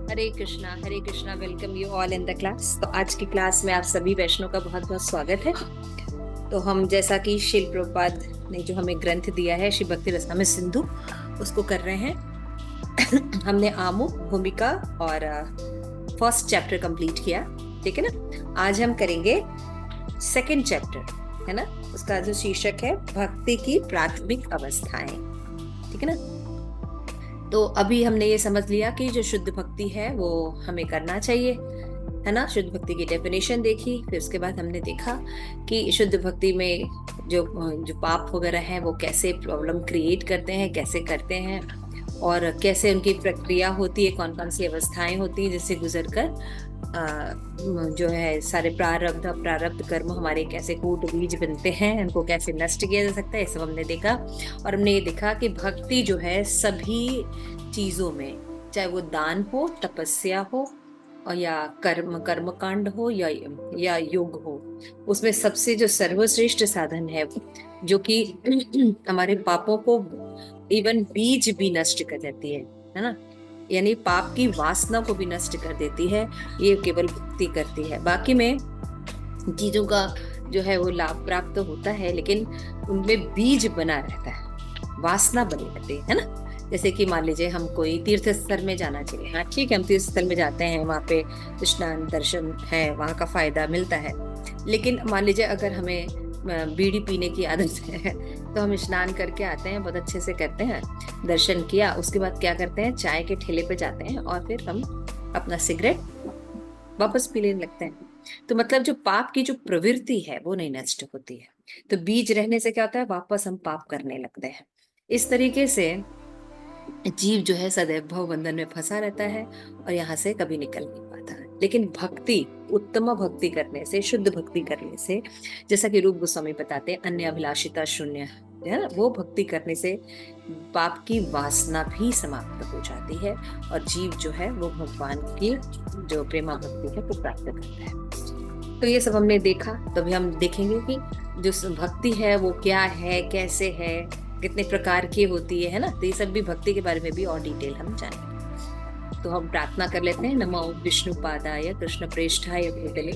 Hare Krishna, welcome you all in the class. तो आज की क्लास में आप सभी वैष्णव का बहुत बहुत स्वागत है। तो हम जैसा कि शिल प्रभुपाद ने जो हमें ग्रंथ दिया है श्री भक्ति रसामृत सिंधु, उसको कर रहे हैं। हमने आमुख, भूमिका और फर्स्ट चैप्टर कंप्लीट किया, ठीक है ना। आज हम करेंगे सेकंड चैप्टर, है ना। उसका जो शीर्षक है भक्ति की प्राथमिक अवस्थाएं, ठीक है ना। तो अभी हमने ये समझ लिया कि जो शुद्ध भक्ति है वो हमें करना चाहिए, है ना। शुद्ध भक्ति की डेफिनेशन देखी, फिर उसके बाद हमने देखा कि शुद्ध भक्ति में जो जो पाप वगैरह है वो कैसे प्रॉब्लम क्रिएट करते हैं, कैसे करते हैं, और कैसे उनकी प्रक्रिया होती है, कौन कौन सी अवस्थाएं होती हैं जिससे गुजर कर जो है सारे प्रारब्ध अप्रारब्ध कर्म हमारे कैसे कूट बीज बनते हैं, उनको कैसे नष्ट किया जा सकता है, ये सब हमने देखा। और हमने ये देखा कि भक्ति जो है सभी चीजों में, चाहे वो दान हो, तपस्या हो, और या कर्मकांड हो, या योग हो, उसमें सबसे जो सर्वश्रेष्ठ साधन है जो कि हमारे पापों को इवन बीज भी नष्ट कर देती है ना। यानी पाप की वासना को भी नष्ट कर देती है, ये केवल भक्ति करती है। बाकी में चीजों का जो है वो लाभ प्राप्त तो होता है, लेकिन उनमें बीज बना रहता है, वासना बनी रहती है ना। जैसे कि मान लीजिए हम कोई तीर्थ स्थल में जाना चाहिए, हाँ ठीक है, हम तीर्थ स्थल में जाते हैं, वहाँ पे स्नान दर्शन है, वहाँ का फायदा मिलता है। लेकिन मान लीजिए अगर हमें बीड़ी पीने की आदत है तो हम स्नान करके आते हैं, बहुत अच्छे से करते हैं, दर्शन किया, उसके बाद क्या करते हैं, चाय के ठेले पे जाते हैं और फिर हम अपना सिगरेट वापस पी लेने लगते हैं। तो मतलब जो पाप की जो प्रवृत्ति है वो नहीं नष्ट होती है। तो बीज रहने से क्या होता है, वापस हम पाप करने लगते हैं। इस तरीके से जीव जो है सदैव भव बंधन में फंसा रहता है और यहाँ से कभी निकल नहीं पाता है। लेकिन भक्ति, उत्तम भक्ति करने से, शुद्ध भक्ति करने से, जैसा कि रूप गोस्वामी बताते हैं, अन्य अभिलाषिता शून्य, है ना, वो भक्ति करने से पाप की वासना भी समाप्त हो जाती है और जीव जो है वो भगवान की जो प्रेमा भक्ति है वो प्राप्त करता है। तो ये सब हमने देखा। तो अभी हम देखेंगे कि जो भक्ति है वो क्या है, कैसे है, कितने प्रकार की होती है ना। तो ये सब भी भक्ति के बारे में भी और डिटेल हम जानेंगे। तो हम प्रार्थना कर लेते हैं। नमो विष्णु पादाय कृष्ण प्रेष्ठाय भूतले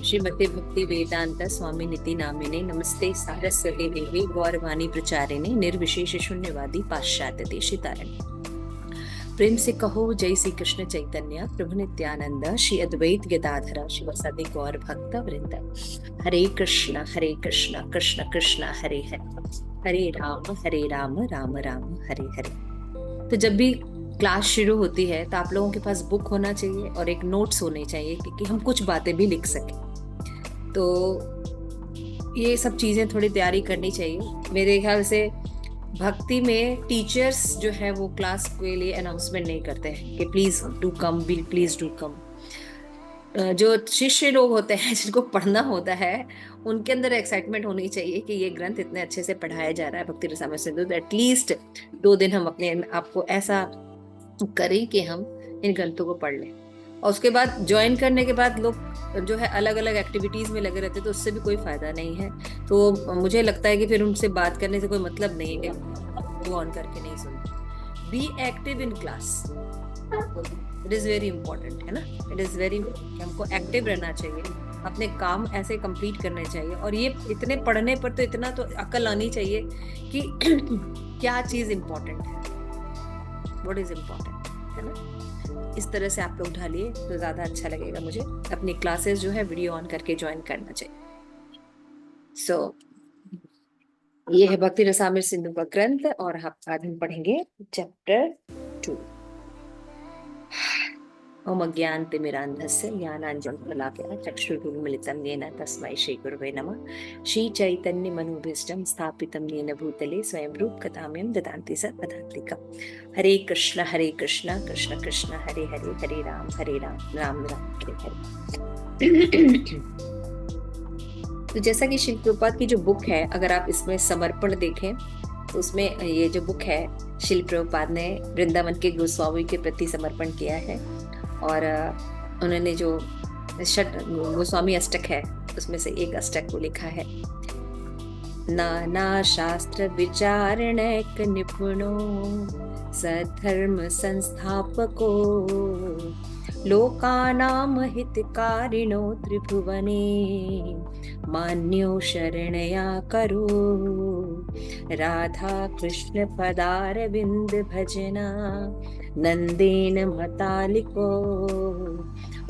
श्रीमते भक्ति वेदांत स्वामी निति नामिने नमस्ते सारस्वती देवी गौरवाणी प्रचारिणे निर्विशेष शून्यवादी पाश्चात्य देशितारिणे। प्रेम से कहो जय श्री कृष्ण चैतन्य प्रभु नित्यानंद श्री अद्वैत गदाधर शिवसदि गौर भक्त वृंद। हरे कृष्ण कृष्ण कृष्ण हरे हरे हरे राम राम राम हरे हरे। तो जब भी क्लास शुरू होती है तो आप लोगों के पास बुक होना चाहिए और एक नोट्स होने चाहिए, क्योंकि हम कुछ बातें भी लिख सकें। तो ये सब चीजें थोड़ी तैयारी करनी चाहिए। मेरे ख्याल से भक्ति में टीचर्स जो है वो क्लास के लिए अनाउंसमेंट नहीं करते हैं कि please do come, please do come. जो शिष्य लोग होते हैं जिनको पढ़ना होता है, उनके अंदर एक्साइटमेंट होनी चाहिए कि ये ग्रंथ इतने अच्छे से पढ़ाया जा रहा है भक्ति रसामृत सिंधु, तो एटलीस्ट 2 दिन हम अपने आपको ऐसा करें कि हम इन ग्रंथों को पढ़ लें। और उसके बाद ज्वाइन करने के बाद लोग जो है अलग अलग एक्टिविटीज में लगे रहते हैं, तो उससे भी कोई फायदा नहीं है। तो मुझे लगता है कि फिर उनसे बात करने से कोई मतलब नहीं है, वो ऑन करके नहीं सुनते। Be active in class, it is very important, है ना। इट इज वेरी, हमको एक्टिव रहना चाहिए, अपने काम ऐसे कंप्लीट करने चाहिए। और ये इतने पढ़ने पर तो इतना तो अकल आनी चाहिए कि क्या चीज इंपॉर्टेंट है, व्हाट इज इम्पोर्टेंट, है ना। इस तरह से आप लोग ढालिए तो ज्यादा अच्छा लगेगा मुझे। अपनी क्लासेस जो है वीडियो ऑन करके ज्वाइन करना चाहिए। सो ये है भक्ति रसामृत सिंधु का ग्रंथ और आज हम पढ़ेंगे चैप्टर 2। ओम अज्ञानतिमिरान्धस्य ज्ञानाञ्जनशलाकया चक्षुरुन्मिलितं येन तस्मै श्रीगुरवे नमः। श्रीचैतन्यमनोभीष्टं स्थापितं येन भूतले स्वयं रूपकथाम्यं ददाति स पदान्तिकम्। हरे कृष्ण कृष्ण कृष्ण हरे हरे, हरे राम राम राम हरे हरे। तो जैसा कि श्री प्रभुपाद की जो बुक है, अगर आप इसमें समर्पण देखें उसमें ये जो बुक है शिल प्रभुपाद ने वृंदावन के गोस्वामी के प्रति समर्पण किया है। और उन्होंने जो षट गोस्वामी अष्टक है उसमें से एक अष्टक को लिखा है। नाना शास्त्र विचारणैक निपुणो सधर्म संस्थापको लोकानां हितकारिणो त्रिभुवने मान्यो शरणया करो राधा कृष्ण पदारविंद भजना नंदेन मतालिको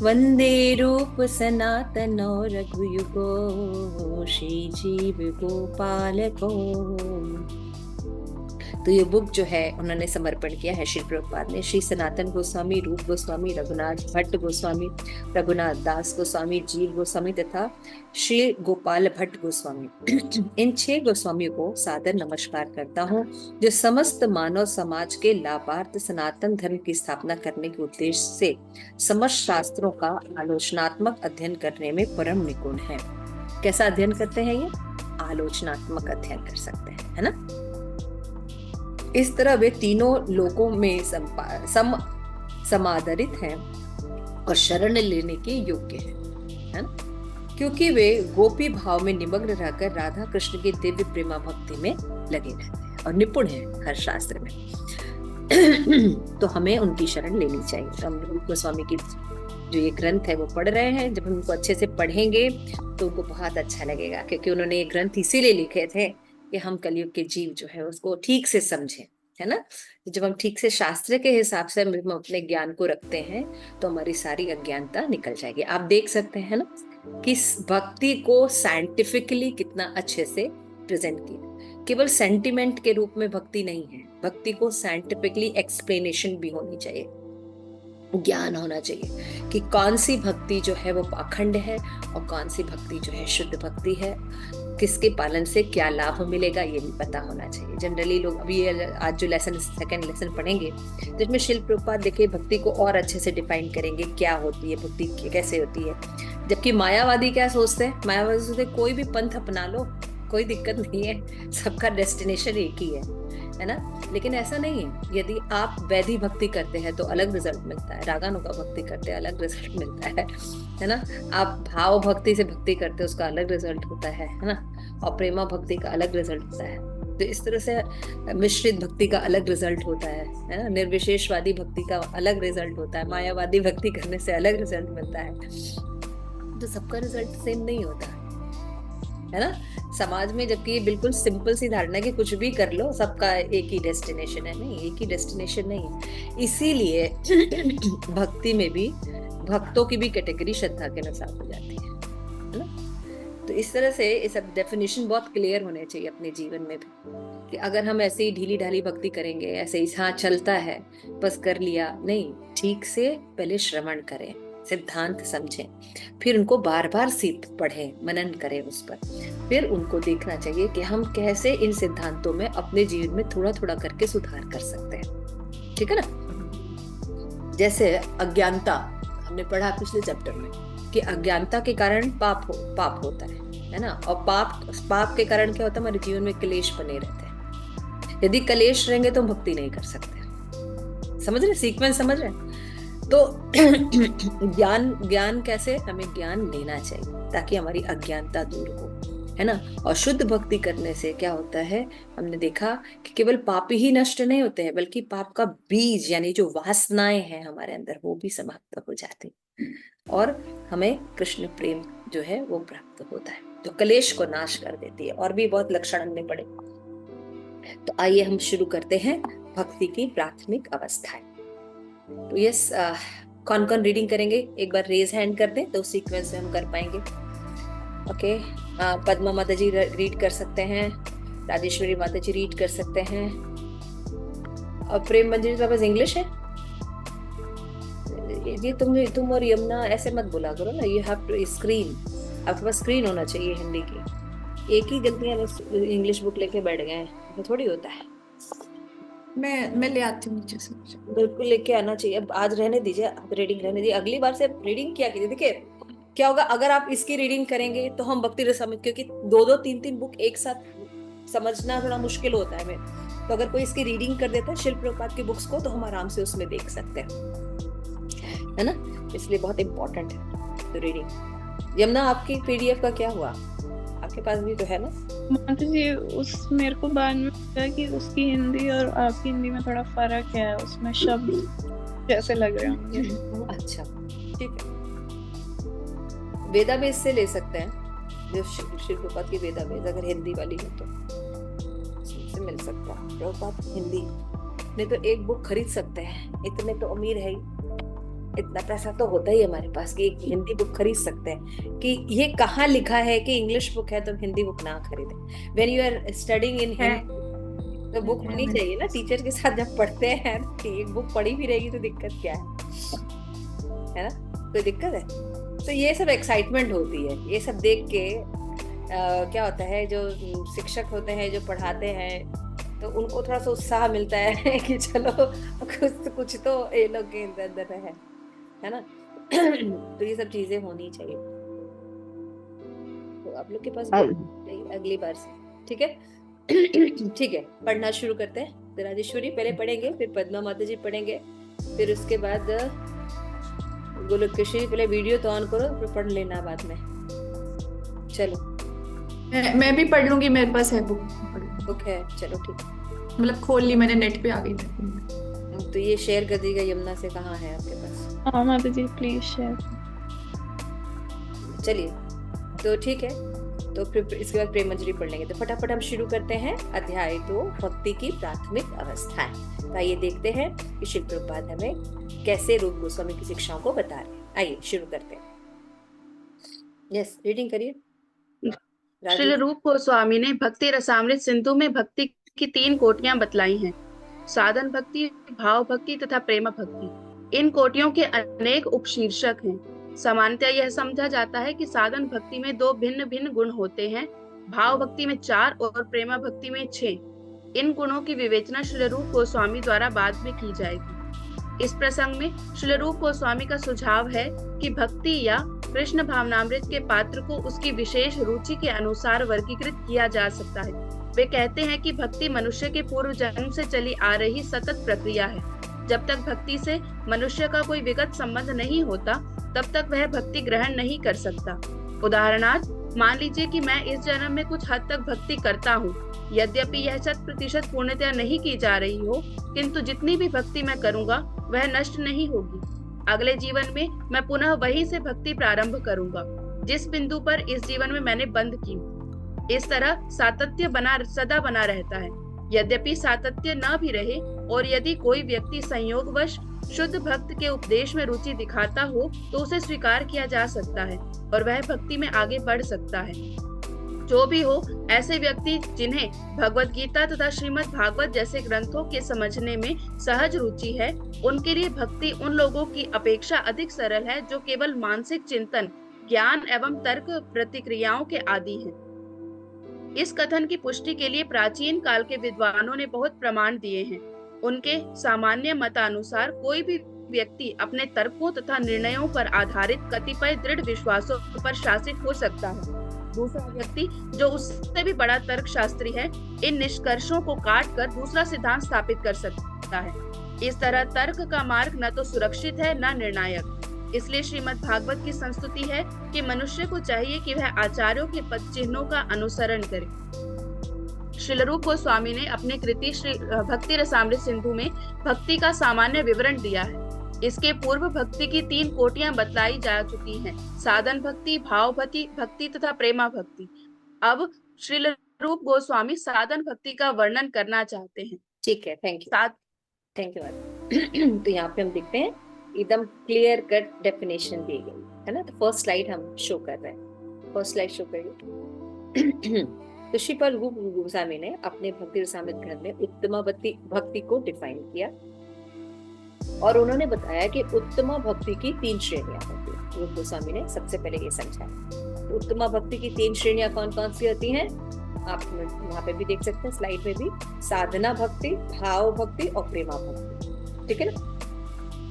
वंदे रूप सनातनो रघुयुगो श्री जीव गोपाल को। तो ये बुक जो है उन्होंने समर्पण किया है श्री प्रभुपाद ने श्री सनातन गोस्वामी, रूप गोस्वामी, रघुनाथ भट्ट गोस्वामी, रघुनाथ दास गोस्वामी, जीव गोस्वामी तथा श्री गोपाल भट्ट गोस्वामी। इन 6 गोस्वामियों को सादर नमस्कार करता हूँ, जो समस्त मानव समाज के लाभार्थ सनातन धर्म की स्थापना करने के उद्देश्य से समस्त शास्त्रों का आलोचनात्मक अध्ययन करने में परम निपुण है। कैसा अध्ययन करते हैं ये? आलोचनात्मक अध्ययन कर सकते हैं, है ना। इस तरह वे तीनों लोकों में समादरित हैं और शरण लेने के योग्य है ना, क्योंकि वे गोपी भाव में निमग्न रहकर राधा कृष्ण के दिव्य प्रेमा भक्ति में लगे रहते हैं और निपुण हैं हर शास्त्र में। तो हमें उनकी शरण लेनी चाहिए। तो हम रूप गोस्वामी की जो ये ग्रंथ है वो पढ़ रहे हैं। जब हम उनको अच्छे से पढ़ेंगे तो उनको बहुत अच्छा लगेगा, क्योंकि उन्होंने ये ग्रंथ इसीलिए लिखे थे कि हम कलयुग के जीव जो है उसको ठीक से समझें, है ना। जब हम ठीक से शास्त्र के हिसाब से हम अपने ज्ञान को रखते हैं तो हमारी सारी अज्ञानता निकल जाएगी। आप देख सकते हैं ना कि भक्ति को साइंटिफिकली कितना अच्छे से प्रेजेंट किया। केवल सेंटिमेंट के रूप में भक्ति नहीं है, भक्ति को साइंटिफिकली एक्सप्लेनेशन भी होनी चाहिए, ज्ञान होना चाहिए कि कौन सी भक्ति जो है वो पाखंड है और कौन सी भक्ति जो है शुद्ध भक्ति है, किसके पालन से क्या लाभ मिलेगा ये भी पता होना चाहिए। जनरली लोग अभी आज जो लेसन सेकंड लेसन पढ़ेंगे जिसमें शिल प्रभुपाद देखिए भक्ति को और अच्छे से डिफाइन करेंगे, क्या होती है भक्ति, कैसे होती है। जबकि मायावादी क्या सोचते हैं, मायावादी सोचते हैं कोई भी पंथ अपना लो, कोई दिक्कत नहीं है, सबका डेस्टिनेशन एक ही है ना। लेकिन ऐसा नहीं है। यदि आप वैधि भक्ति करते हैं तो अलग रिजल्ट मिलता है, रागानुगा भक्ति करते हैं अलग रिजल्ट मिलता है ना। आप भाव भक्ति से भक्ति करते हैं उसका अलग रिजल्ट होता है ना। और प्रेमा भक्ति का अलग रिजल्ट होता है। तो इस तरह से मिश्रित भक्ति का अलग रिजल्ट होता है ना। निर्विशेषवादी भक्ति का अलग रिजल्ट होता है, मायावादी भक्ति करने से अलग रिजल्ट मिलता है। तो सबका रिजल्ट सेम नहीं होता है ना समाज में। जबकि बिल्कुल सिंपल सी धारणा है कि कुछ भी कर लो सबका एक ही डेस्टिनेशन है, नहीं, एक ही डेस्टिनेशन नहीं है। इसीलिए भक्ति में भी भक्तों की भी कैटेगरी श्रद्धा के अनुसार हो जाती है ना। तो इस तरह से ये सब डेफिनेशन बहुत क्लियर होने चाहिए अपने जीवन में भी, कि अगर हम ऐसे ही ढीली ढाली भक्ति करेंगे, ऐसे ही हाँ चलता है बस कर लिया, नहीं, ठीक से पहले श्रवण करें, सिद्धांत समझें, फिर उनको बार बार पढ़ें, मनन करें उस पर। फिर उनको देखना चाहिए कि हम कैसे इन सिद्धांतों में अपने जीवन में थोड़ा थोड़ा करके सुधार कर सकते हैं, ठीक है ना। जैसे अज्ञानता हमने पढ़ा पिछले चैप्टर में कि अज्ञानता के कारण पाप होता है ना। और पाप के कारण क्या होता है, हमारे जीवन में क्लेश बने रहते हैं। यदि क्लेश रहेंगे तो हम भक्ति नहीं कर सकते। समझ रहे, सीक्वेंस समझ रहे। तो ज्ञान कैसे, हमें ज्ञान लेना चाहिए ताकि हमारी अज्ञानता दूर हो, है ना। और शुद्ध भक्ति करने से क्या होता है, हमने देखा कि केवल पाप ही नष्ट नहीं होते हैं, बल्कि पाप का बीज यानी जो वासनाएं हैं हमारे अंदर वो भी समाप्त हो जाती और हमें कृष्ण प्रेम जो है वो प्राप्त होता है, जो कलेश को नाश कर देती है। और भी बहुत लक्षण हमने पढ़े। तो आइए हम शुरू करते हैं भक्ति की प्राथमिक अवस्थाएं। तो यस, कौन कौन रीडिंग करेंगे एक बार रेज हैंड कर दें तो सीक्वेंस में हम कर पाएंगे। ओके, पद्मा माता जी रीड कर सकते हैं, राजेश्वरी माता जी रीड कर सकते हैं, और प्रेम मंदिर का बस इंग्लिश है। ये तुम और यमुना ऐसे मत बोला करो ना, यू हैव टू स्क्रीन, आपके पास स्क्रीन होना चाहिए हिंदी की। एक ही गलतियां बस इंग्लिश बुक लेके बैठ गए हैं, तो थोड़ी होता है। मैं ले आती हूँ नीचे से। बिल्कुल लेके आना चाहिए। अब आज रहने दीजिए, आप रीडिंग रहने दीजिए, अगली बार से रीडिंग क्या कीजिए। देखिए क्या होगा, अगर आप इसकी रीडिंग करेंगे तो हम भक्ति रस, क्योंकि 2-2 3-3 बुक एक साथ समझना थोड़ा मुश्किल होता है हमें, तो अगर कोई इसकी रीडिंग कर देता है शिल प्रभुपाद की बुक्स को, तो हम आराम से उसमें देख सकते हैं, है ना। इसलिए बहुत इंपॉर्टेंट है तो रीडिंग। यमुना, आपकी पीडीएफ का क्या हुआ? आपके पास भी तो है ना? माता जी उस मेरे को बाद में लगा कि उसकी हिंदी और आपकी हिंदी में थोड़ा फर्क है, उसमें शब्द कैसे लग रहे होंगे। अच्छा, ठीक है। वेदाबेस से ले सकते हैं, जो श्री प्रभुपाद की वेदाबेस अगर हिंदी वाली है तो से मिल सकता है। प्रभुपाद हिंदी नहीं तो एक बुक खरीद सकते हैं, इतने तो अमीर है ही, इतना पैसा तो होता ही हमारे पास कि एक हिंदी बुक खरीद सकते हैं। कि ये कहाँ लिखा है कि इंग्लिश बुक है तो हिंदी बुक ना खरीदें। When you are studying in Hindi तो बुक होनी चाहिए ना। टीचर के साथ जब पढ़ते हैं कि एक बुक पढ़ी भी रहेगी तो दिक्कत क्या है ना? कोई दिक्कत है? तो ये सब एक्साइटमेंट होती है, ये सब देख के क्या होता है, जो शिक्षक होते हैं जो पढ़ाते हैं तो उनको थोड़ा सा उत्साह मिलता है कि चलो कुछ तो ये लोग के अंदर है ना। तो ये सब चीजें होनी चाहिए। तो आप लोग के पास अगली बार से, ठीक है? ठीक है, पढ़ना शुरू करते हैं। तो राजेश्वरी पहले पढ़ेंगे, फिर पद्मा माता जी पढ़ेंगे, फिर उसके बाद गोलोक कृष्ण। पहले वीडियो तो ऑन करो, फिर पढ़ लेना बाद में। चलो मैं भी पढ़ लूंगी, मेरे पास है बुक है। चलो ठीक, मतलब खोल ली मैंने, नेट पे आ गई। तो ये शेयर कर दीजिएगा यमुना से, कहाँ है आपके पास? हाँ माता जी प्लीज शेयर। चलिए, तो ठीक है, तो फिर इसके बाद प्रेम मंजरी पढ़ लेंगे। तो फटाफट हम शुरू करते हैं अध्याय 2, भक्ति की प्राथमिक अवस्थाएं। तो आइए देखते हैं कि श्री प्रभुपाद हमें कैसे रूप गोस्वामी की शिक्षाओं को बता रहे हैं। आइए शुरू करते हैं। यस, रीडिंग करिए। श्री रूप गोस्वामी ने भक्ति रसामृत सिंधु में भक्ति की 3 कोटियां बतलाई हैं: साधन भक्ति, भाव भक्ति तथा प्रेम भक्ति। इन कोटियों के अनेक उपशीर्षक हैं। सामान्यतः यह समझा जाता है कि साधन भक्ति में 2 भिन्न भिन्न गुण होते हैं, भाव भक्ति में 4 और प्रेम भक्ति में 6। इन गुणों की विवेचना श्री रूप गोस्वामी द्वारा बाद में की जाएगी। इस प्रसंग में श्री रूप गोस्वामी का सुझाव है कि भक्ति या कृष्ण भावनामृत के पात्र को उसकी विशेष रुचि के अनुसार वर्गीकृत किया जा सकता है। वे कहते हैं कि भक्ति मनुष्य के पूर्व जन्म से चली आ रही सतत प्रक्रिया है। जब तक भक्ति से मनुष्य का कोई विगत संबंध नहीं होता, तब तक वह भक्ति ग्रहण नहीं कर सकता। उदाहरणार्थ, मान लीजिए कि मैं इस जन्म में कुछ हद तक भक्ति करता हूँ। यद्यपि यह 100% पूर्णतया नहीं की जा रही हो, किंतु जितनी भी भक्ति मैं करूँगा वह नष्ट नहीं होगी। अगले जीवन में मैं पुनः वहीं से भक्ति प्रारंभ करूंगा जिस बिंदु पर इस जीवन में मैंने बंद की। इस तरह सातत्य सदा बना रहता है। यद्यपि सातत्य न भी रहे और यदि कोई व्यक्ति संयोगवश शुद्ध भक्त के उपदेश में रुचि दिखाता हो तो उसे स्वीकार किया जा सकता है और वह भक्ति में आगे बढ़ सकता है। जो भी हो, ऐसे व्यक्ति जिन्हें भगवत गीता तथा श्रीमद् भागवत जैसे ग्रंथों के समझने में सहज रुचि है, उनके लिए भक्ति उन लोगों की अपेक्षा अधिक सरल है जो केवल मानसिक चिंतन, ज्ञान एवं तर्क प्रतिक्रियाओं के आदी हैं। इस कथन की पुष्टि के लिए प्राचीन काल के विद्वानों ने बहुत प्रमाण दिए हैं। उनके सामान्य मतानुसार कोई भी व्यक्ति अपने तर्कों तथा निर्णयों पर आधारित कतिपय दृढ़ विश्वासों पर शासित हो सकता है। दूसरा व्यक्ति जो उससे भी बड़ा तर्क शास्त्री है, इन निष्कर्षों को काट कर दूसरा सिद्धांत स्थापित कर सकता है। इस तरह तर्क का मार्ग न तो सुरक्षित है न निर्णायक। इसलिए श्रीमद् भागवत की संस्तुति है कि मनुष्य को चाहिए कि वह आचार्यों के पद चिन्हों का अनुसरण करे। श्री रूप गोस्वामी ने अपने कृति श्री भक्ति रसामृत सिंधु में भक्ति का सामान्य विवरण दिया है। इसके पूर्व भक्ति की 3 कोटियां बतलाई जा चुकी हैं: साधन भक्ति, भाव भक्ति तथा प्रेमा भक्ति। अब श्री रूप गोस्वामी साधन भक्ति का वर्णन करना चाहते हैं। ठीक है, थैंक यू। तो यहाँ पे हम देखते हैं एकदम क्लियर कट डेफिनेशन दी गई है ना। तो फर्स्ट स्लाइड हम शो कर रहे हैं। फर्स्ट स्लाइड शो करिए। तो श्रीपाद रूप गोस्वामी ने अपने भक्ति रसामृत ग्रंथ में उत्तम भक्ति को डिफाइन किया और उन्होंने बताया कि उत्तम भक्ति की 3 श्रेणियां होती हैं। रूप गोस्वामी ने सबसे पहले ये समझाया। तो उत्तम भक्ति की 3 श्रेणियां कौन कौन सी होती हैं? आप वहां पे भी देख सकते हैं, स्लाइड में भी। साधना भक्ति, भाव भक्ति और प्रेमा भक्ति, ठीक है ना।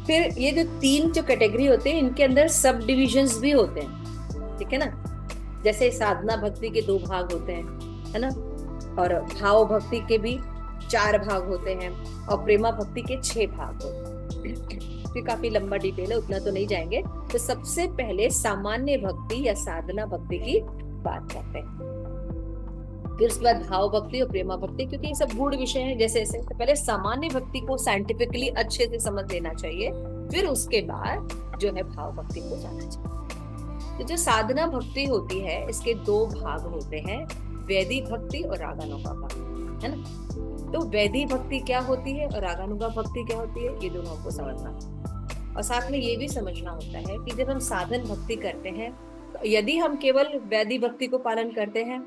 फिर ये जो 3 जो कैटेगरी होते हैं, इनके अंदर सब डिविजन्स भी होते हैं, ठीक है ना। जैसे साधना भक्ति के 2 भाग होते हैं, है ना। और भाव भक्ति के भी 4 भाग होते हैं और प्रेमा भक्ति के 6 भाग होते हैं। तो काफी लंबा डिटेल है, उतना तो नहीं जाएंगे। तो सबसे पहले सामान्य भक्ति या साधना भक्ति की बात करते हैं, फिर उसके बाद भाव भक्ति और प्रेमा भक्ति, क्योंकि ये सब गूढ़ विषय है। जैसे ऐसे तो पहले सामान्य भक्ति को साइंटिफिकली अच्छे से समझ लेना चाहिए, फिर उसके बाद जो है भाव भक्ति को जाना चाहिए। तो जो साधना भक्ति होती है इसके 2 भाग होते हैं, वैदिक भक्ति और रागानुगा भक्ति, है ना। तो वैदिक भक्ति क्या होती है और रागानुगा भक्ति क्या होती है, ये दोनों को समझना। और साथ में ये भी समझना होता है कि जब हम साधन भक्ति करते हैं, तो यदि हम केवल वैदिक भक्ति को पालन करते हैं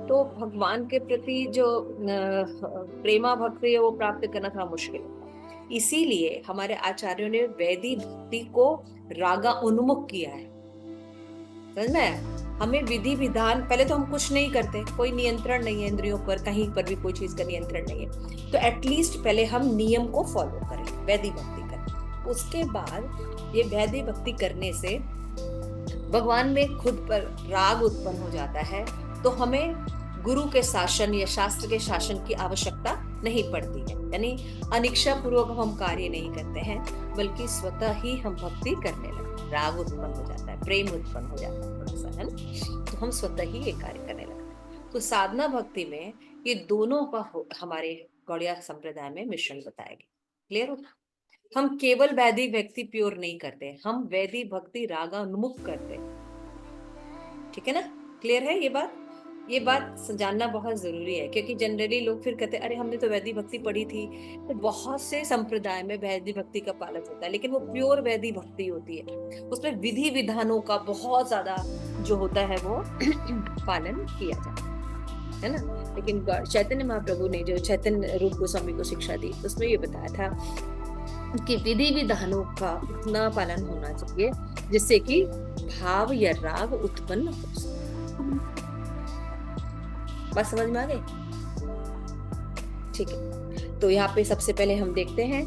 तो भगवान के प्रति जो प्रेमा भक्ति है वो प्राप्त करना थोड़ा मुश्किल है। इसीलिए हमारे आचार्यों ने वैदिक भक्ति को रागा उन्मुख किया है, समझ में। हमें विधि विधान, पहले तो हम कुछ नहीं करते, कोई नियंत्रण नहीं है इंद्रियों पर, कहीं पर भी कोई चीज का नियंत्रण नहीं है, तो एटलीस्ट पहले हम नियम को फॉलो करें, वैदिक भक्ति करें। उसके बाद ये वैदिक भक्ति करने से भगवान में खुद पर राग उत्पन्न हो जाता है, तो हमें गुरु के शासन या शास्त्र के शासन की आवश्यकता नहीं पड़ती है। यानी अनिच्छा पूर्वक हम कार्य नहीं करते हैं, बल्कि स्वतः ही हम भक्ति करने लगते हैं, राग उत्पन्न हो जाता है, प्रेम उत्पन्न हो जाता है थोड़ा सा, है ना। तो हम स्वतः ही ये कार्य करने लगते हैं। तो साधना भक्ति में ये दोनों का हमारे गौड़िया संप्रदाय में मिश्रण बताया गया। क्लियर होगा। हम केवल वैदिक भक्ति प्योर नहीं करते, हम वैदिक भक्ति रागानुमुख करते हैं, ठीक है ना। क्लियर है ये बात जानना बहुत जरूरी है, क्योंकि जनरली लोग फिर कहते हैं अरे हमने तो वैदिक भक्ति पढ़ी थी। तो बहुत से संप्रदाय में वैदिक भक्ति का पालन होता है, लेकिन वो प्योर वैदिक भक्ति होती है, उसमें विधि विधानों का बहुत ज्यादा जो होता है वो पालन किया जाता है ना। लेकिन चैतन्य महाप्रभु ने जो चैतन्य रूप गोस्वामी को शिक्षा दी, उसमें ये बताया था कि विधि विधानों का उतना पालन होना चाहिए जिससे कि भाव या राग उत्पन्न हो सके। बात समझ में आ गई, ठीक है। तो यहाँ पे सबसे पहले हम देखते हैं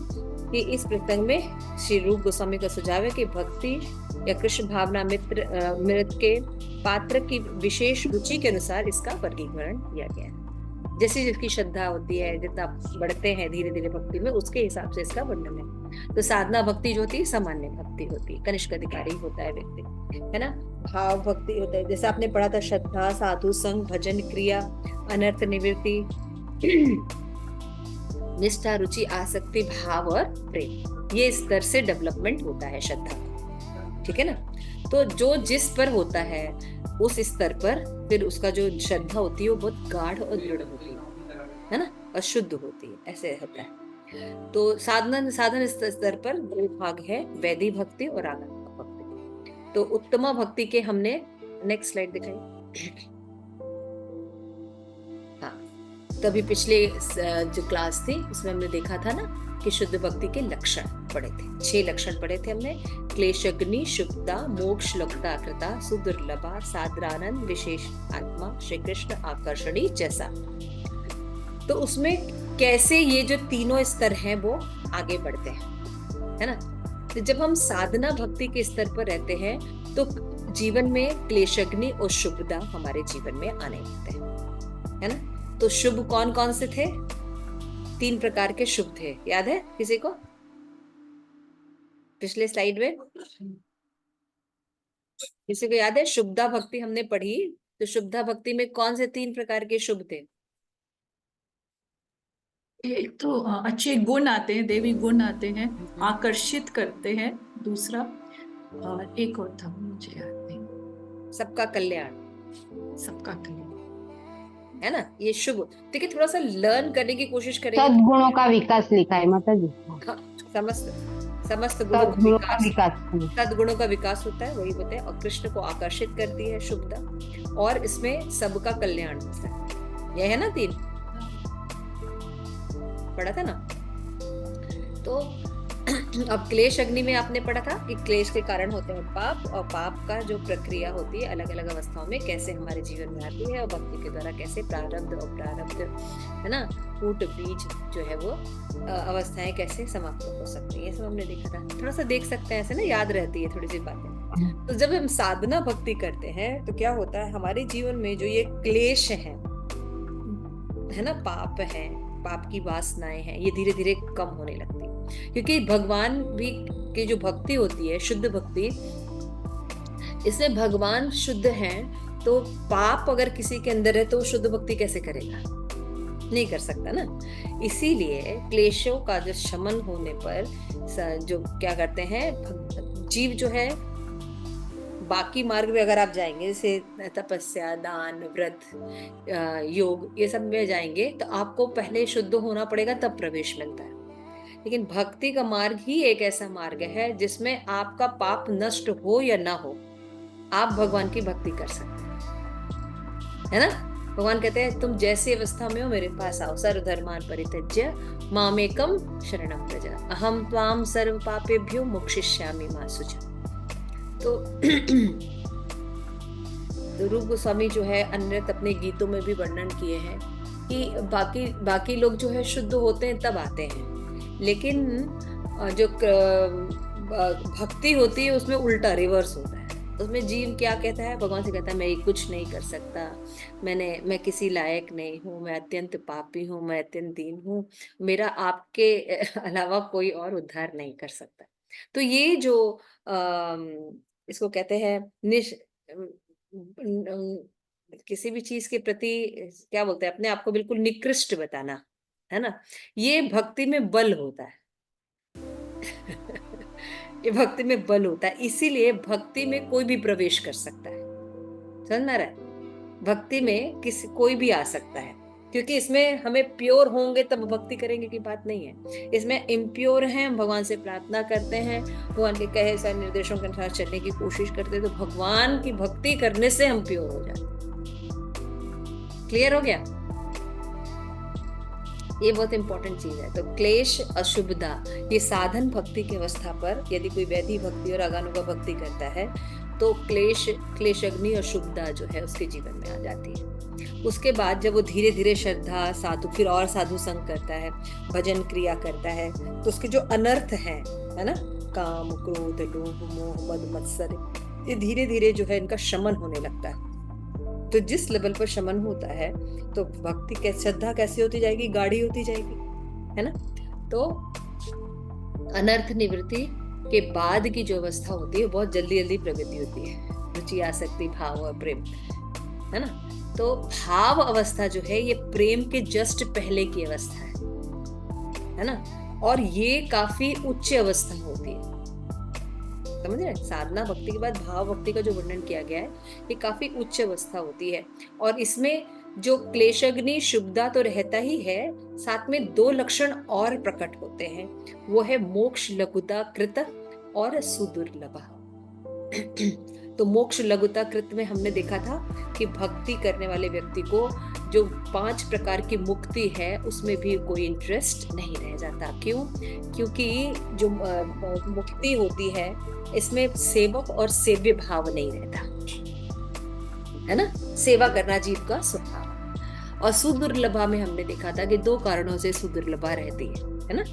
कि इस प्रसंग में श्री रूप गोस्वामी का सुझाव है कि भक्ति या कृष्ण भावना मृत के पात्र की विशेष रुचि के अनुसार इसका वर्गीकरण किया गया है। जैसी जिसकी श्रद्धा होती है, जितना बढ़ते हैं धीरे धीरे भक्ति में, उसके हिसाब से इसका वर्णन है। तो साधना भक्ति जो होती है सामान्य भक्ति होती है, कनिष्क अधिकारी होता है व्यक्ति, है ना। भाव भक्ति होता है, जैसे आपने पढ़ा था, श्रद्धा, साधु संग, भजन क्रिया, अनर्थ निवृत्ति, निष्ठा, रुचि, आसक्ति, भाव और प्रेम। ये स्तर से डेवलपमेंट होता है श्रद्धा, ठीक है ना। तो जो जिस पर होता है उस स्तर पर फिर उसका जो श्रद्धा होती है वो बहुत गाढ़ और दृढ़ होती है ना, और शुद्ध होती है, ऐसे होता है। तो साधन स्तर पर 2 भाग है, वैदिक भक्ति और रागानुगा भक्ति। तो उत्तमा भक्ति के हमने नेक्स्ट स्लाइड दिखाई। हाँ, तो अभी पिछले जो क्लास थी उसमें हमने देखा था ना कि शुद्ध भक्ति के लक्षण पढ़े थे, 6 लक्षण पढ़े थे हमने। क्लेशग्नि, शुभता, मोक्ष, लुप्ता, कृता, सुदुर्लभा, साद्रानंद, विशेष आत्मा, श्री कृष्ण, आकर्षणी जैसा। तो उसमें कैसे ये जो तीनों स्तर हैं वो आगे बढ़ते हैं, है ना। तो जब हम साधना भक्ति के स्तर पर रहते हैं तो जीवन में क्लेशग्नि और शुभता हमारे जीवन में आने लगते हैं, है ना। तो शुभ कौन कौन से थे? 3 प्रकार के शुभ थे, याद है किसी को? पिछले स्लाइड में किसी को याद है? शुभदा भक्ति हमने पढ़ी, तो शुभदा भक्ति में कौन से 3 प्रकार के शुभ थे? एक तो अच्छे गुण आते हैं, देवी गुण आते हैं, आकर्षित करते हैं, दूसरा और एक और था मुझे याद नहीं, सबका कल्याण, सबका कल्याण, है ना। ये शुभ, ठीक है। थोड़ा सा लर्न करने की कोशिश करेंगे। सद्गुणों का विकास लिखा है माता जी। हाँ, समस्त गुणों का विकास, सद्गुणों का विकास होता है, वही होता है। और कृष्ण को आकर्षित करती है शुभदा, और इसमें सबका कल्याण होता है। यह है ना 3 पढ़ा था ना। तो अब क्लेश अग्नि में आपने पढ़ा था कि क्लेश के कारण होते हैं पाप, और पाप का जो प्रक्रिया होती है अलग अलग अवस्थाओं में कैसे हमारे जीवन में आती है, और भक्ति के द्वारा कैसे प्रारब्ध और प्रारब्ध, है ना, कूट बीज जो है वो अवस्थाएं कैसे समाप्त हो सकती है, ये सब हमने देखा था। थोड़ा सा देख सकते हैं, ऐसे ना याद रहती है थोड़ी सी बातें। तो जब हम साधना भक्ति करते हैं तो क्या होता है, हमारे जीवन में जो ये क्लेश है है ना, पाप है, पाप की वासनाएं हैं, ये धीरे धीरे कम होने लगती है। क्योंकि भगवान भी की जो भक्ति होती है, शुद्ध भक्ति, इसमें भगवान शुद्ध हैं, तो पाप अगर किसी के अंदर है तो वो शुद्ध भक्ति कैसे करेगा? नहीं कर सकता ना। इसीलिए क्लेशों का जो शमन होने पर जो क्या करते हैं, जीव जो है बाकी मार्ग में अगर आप जाएंगे, जैसे तपस्या, दान, व्रत, योग, ये सब में जाएंगे तो आपको पहले शुद्ध होना पड़ेगा, तब प्रवेश मिलता है। लेकिन भक्ति का मार्ग ही एक ऐसा मार्ग है जिसमें आपका पाप नष्ट हो या ना हो, आप भगवान की भक्ति कर सकते हैं, है ना। भगवान कहते हैं तुम जैसी अवस्था में हो मेरे पास आओ, सर्व धर्मान परित्यज्य मामेकम शरणं व्रज अहम त्वाम सर्व पापेभ्यो मोक्षयिष्यामि मा शुचः। तो रूप गोस्वामी जो है अन्य अपने गीतों में भी वर्णन किए हैं कि बाकी लोग जो है शुद्ध होते हैं तब आते हैं, लेकिन जो भक्ति होती है उसमें उल्टा रिवर्स होता है। उसमें जीव क्या कहता है, भगवान से कहता है मैं कुछ नहीं कर सकता, मैं किसी लायक नहीं हूँ, मैं अत्यंत पापी हूँ, मैं अत्यंत दीन हूँ, मेरा आपके अलावा कोई और उद्धार नहीं कर सकता। तो ये जो इसको कहते हैं किसी भी चीज के प्रति क्या बोलते हैं, अपने आप को बिल्कुल निकृष्ट बताना, है ना, ये भक्ति में बल होता है। ये भक्ति में बल होता है, इसीलिए भक्ति में कोई भी प्रवेश कर सकता है, समझ में आ रहा है। भक्ति में कोई भी आ सकता है, क्योंकि इसमें हमें प्योर होंगे तब भक्ति करेंगे की बात नहीं है। इसमें इम्प्योर हैं, हम भगवान से प्रार्थना करते हैं, भगवान के कहे सारे निर्देशों के अनुसार चलने की कोशिश करते हैं, तो भगवान की भक्ति करने से हम प्योर हो जाते हैं। क्लियर हो गया? ये बहुत इंपॉर्टेंट चीज है। तो क्लेश, अशुभता, ये साधन भक्ति की अवस्था पर यदि कोई वैधि भक्ति और अगानुगा भक्ति करता है तो क्लेश अग्नि, अशुभता जो है उसके जीवन में आ जाती है। उसके बाद जब वो धीरे धीरे श्रद्धा, साधु, फिर और साधु संग करता है, भजन क्रिया करता है, तो उसके जो अनर्थ है ना, काम, क्रोध, लोभ, मोह, मद, मत्सर, ये धीरे धीरे जो है इनका शमन होने लगता है। तो जिस लेवल पर शमन होता है तो भक्ति के श्रद्धा कैसे होती जाएगी, गाढ़ी होती जाएगी, है ना। तो अनर्थ निवृत्ति के बाद की जो अवस्था होती है बहुत जल्दी जल्दी प्रगति होती है, रुचि, आसक्ति, भाव और प्रेम, है ना। तो भाव अवस्था जो है ये प्रेम के जस्ट पहले की अवस्था है ना, और ये काफी उच्च अवस्था होती है, समझ रहे। साधना भक्ति के बाद भाव भक्ति का जो वर्णन किया गया है ये काफी उच्च अवस्था होती है, और इसमें जो क्लेशग्नि, शुभदा तो रहता ही है, साथ में दो लक्षण और प्रकट होते हैं, वो है मोक्ष, लघुता, कृत और सुदुर्लभ। तो मोक्ष, लघुता, कृत में हमने देखा था कि भक्ति करने वाले व्यक्ति को जो 5 प्रकार की मुक्ति है उसमें भी कोई इंटरेस्ट नहीं रह जाता। क्यों? क्योंकि जो मुक्ति होती है इसमें सेवक और सेव्य भाव नहीं रहता, है ना, सेवा करना जीव का स्वभाव। और सुदुर्लभा में हमने देखा था कि 2 कारणों से सुदुर्लभा रहती है ना।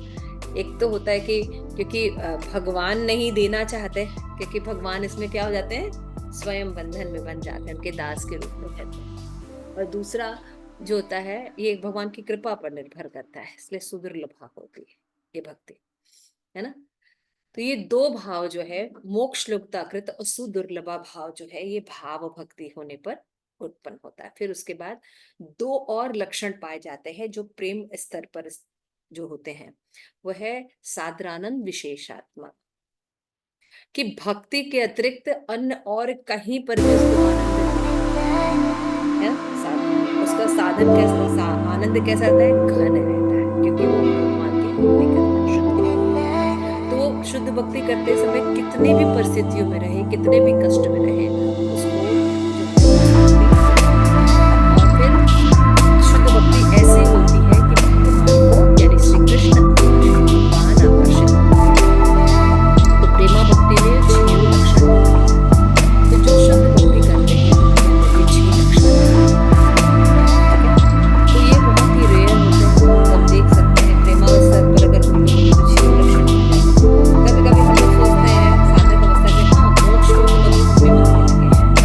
एक तो होता है कि क्योंकि भगवान नहीं देना चाहते, क्योंकि भगवान इसमें क्या हो जाते हैं, स्वयं बंधन में बन जाते हैं, उनके दास के रूप में रहते हैं। और दूसरा जो होता है ये भगवान की कृपा पर निर्भर करता है, इसलिए सुदुर्लभा होती है ये भक्ति, है ना। तो ये 2 भाव जो है, मोक्ष, लघुता, कृत और सुदुर्लभा भाव जो है, ये भाव भक्ति होने पर उत्पन्न होता है। फिर उसके बाद 2 और लक्षण पाए जाते हैं जो प्रेम स्तर पर जो होते हैं, वो है साद्रानंद, विशेषात्मा, कि भक्ति के अतिरिक्त अन्य और कहीं पर भी उसको आनंद है, उसका साधन कैसा, आनंद कैसा रहता है, घन रहता है, क्योंकि वो भगवान की भक्ति करता है। तो शुद्ध भक्ति करते समय कितने भी परिस्थितियों में रहे, कितने भी कष्ट में रहे, उसको और फिर शुद्ध भक्ति ऐसी होती है कि भगवान को, यानी श्री कृष्ण भगवान आकर्षित होते हैं। तो प्रेमा भक्ति में 6 लक्षण होते हैं। तो जो शुद्ध भक्ति करते हैं ये 6 लक्षण है। तो ये बहुत ही रेयर होते हैं, हम देख सकते हैं प्रेमा स्तर पर अगर कोई लोग तो 6 लक्षण हो जाए। कभी कभी हम लोग सोचते हैं साधक अवस्था में, हाँ मोक्ष को तो कभी मानने लगे हैं,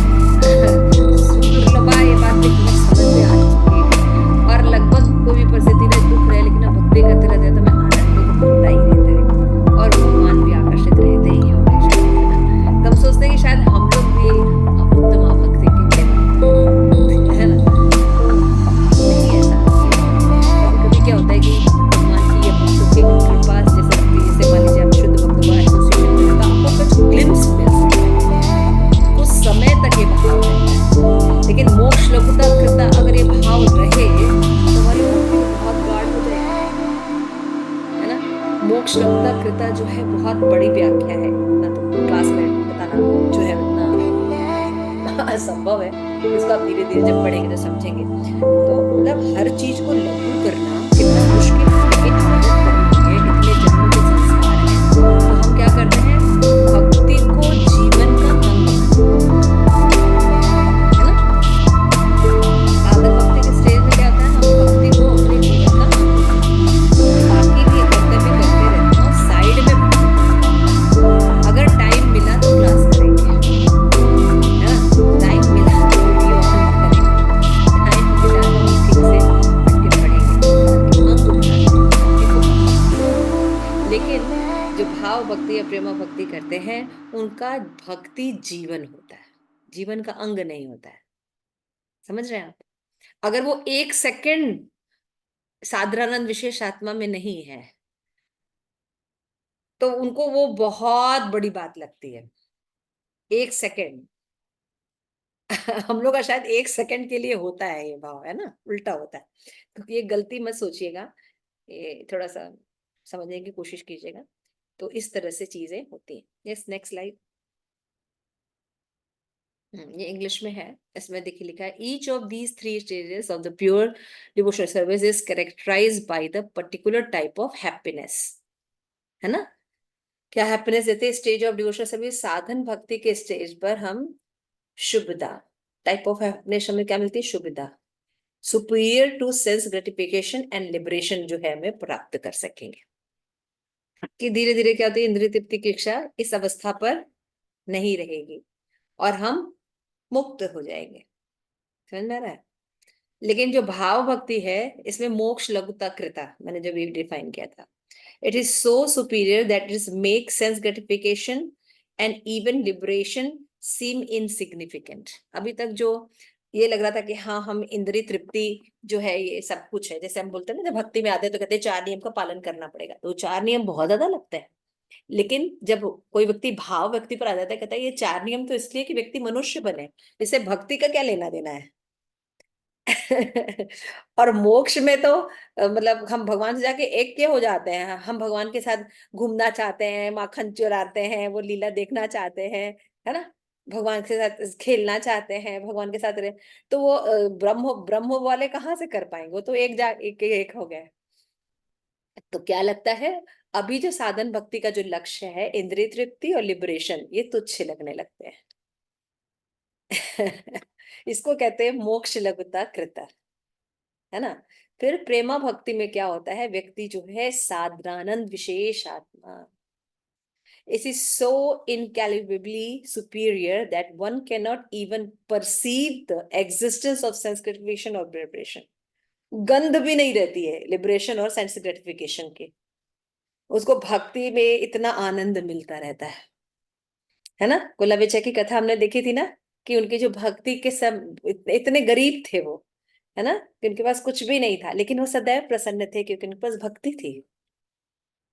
मोक्ष लब्धा कृता जो है बहुत बड़ी व्याख्या है, ना तो क्लास में बताना जो है उतना असंभव है। इसको आप धीरे धीरे जब पढ़ेंगे तो समझेंगे। तो मतलब हर चीज को लघु करना कितना मुश्किल है, लेकिन आदत करनी है, इतने जन्म के संस्कार हैं। तो हम क्या करते हैं, भक्ति को जीवन का अंग है ना। साधन भक्ति के स्टेज में क्या होता है, हम भक्ति को अपने जीवन का अंग बाकी के कर्तव्य करते रहते हैं और साइड में भक्ति करते हैं। अगर टाइम मिला तो क्लास करेंगे, है ना। टाइम मिला तो वीडियो ऑन करेंगे, टाइम मिला तो हम ठीक से बैठ के पढ़ेंगे, ताकि अंग उठाएंगे भक्ति को। लेकिन जो भाव भक्ति या प्रेमा भक्ति करते हैं, उनका भक्ति जीवन होता है, जीवन का अंग नहीं होता है। समझ रहे हैं आप। अगर वो 1 सेकंड साधारानंद विशेष आत्मा में नहीं है तो उनको वो बहुत बड़ी बात लगती है। 1 सेकंड हम लोग का शायद 1 सेकंड के लिए होता है ये भाव, है ना, उल्टा होता है। तो ये गलती मत सोचिएगा, ये थोड़ा सा समझने की कोशिश कीजिएगा। तो इस तरह से चीजें होती हैं। Yes, next slide. ये इंग्लिश में है, इसमें देखिए लिखा है, each of these 3 stages of the pure devotional service is characterized by the particular type of happiness, है ना। क्या हैप्पीनेस देते हैं स्टेज ऑफ डिवोशनल सर्विस? साधन भक्ति के स्टेज पर हम शुभदा टाइप ऑफ हैप्पीनेस हमें क्या मिलती है? शुभदा, superior to sense gratification and liberation जो है हमें प्राप्त कर सकेंगे। कि धीरे धीरे क्या होती है, इंद्रिय तृप्ति की इच्छा इस अवस्था पर नहीं रहेगी और हम मुक्त हो जाएंगे। समझ में आ रहा है। लेकिन जो भाव भक्ति है इसमें मोक्ष लघुता कृता मैंने जब ये डिफाइन किया था, it is so superior that it make sense gratification and even liberation seem insignificant. अभी तक जो ये लग रहा था कि हाँ हम इंद्रिय तृप्ति जो है ये सब कुछ है, जैसे हम बोलते हैं ना जब भक्ति में आते हैं तो कहते हैं 4 नियम का पालन करना पड़ेगा, तो 4 नियम बहुत ज्यादा लगता है। लेकिन जब कोई व्यक्ति भाव व्यक्ति पर आ जाता है, कहता है ये 4 नियम तो इसलिए कि व्यक्ति मनुष्य बने, इससे भक्ति का क्या लेना देना है। और मोक्ष में तो मतलब हम भगवान से जाके एक के हो जाते हैं, हम भगवान के साथ घूमना चाहते हैं, माखन चुराते हैं, वो लीला देखना चाहते हैं, है ना, भगवान के साथ खेलना चाहते हैं, भगवान के साथ रहे। तो वो ब्रह्म ब्रह्म वाले कहाँ से कर पाएंगे, वो तो एक हो गए। तो क्या लगता है, अभी जो साधन भक्ति का जो लक्ष्य है इंद्रिय तृप्ति और लिबरेशन, ये तुच्छ लगने लगते हैं। इसको कहते हैं मोक्ष लघुता कृता, है ना। फिर प्रेमा भक्ति में क्या होता है, व्यक्ति जो है साधारानंद विशेष आत्मा, it is so incalculably superior that one cannot even perceive the existence of sense gratification or liberation. गंध भी नहीं रहती है लिबरेशन और सेंस ग्रेटिफिकेशन की, उसको भक्ति में इतना आनंद मिलता रहता है ना। कुलाविचा की कथा हमने देखी थी ना, कि उनकी जो भक्ति के सब इतने गरीब थे वो, है ना, कि उनके पास कुछ भी नहीं था, लेकिन वो सदैव प्रसन्न थे क्योंकि उनके पास भक्ति थी,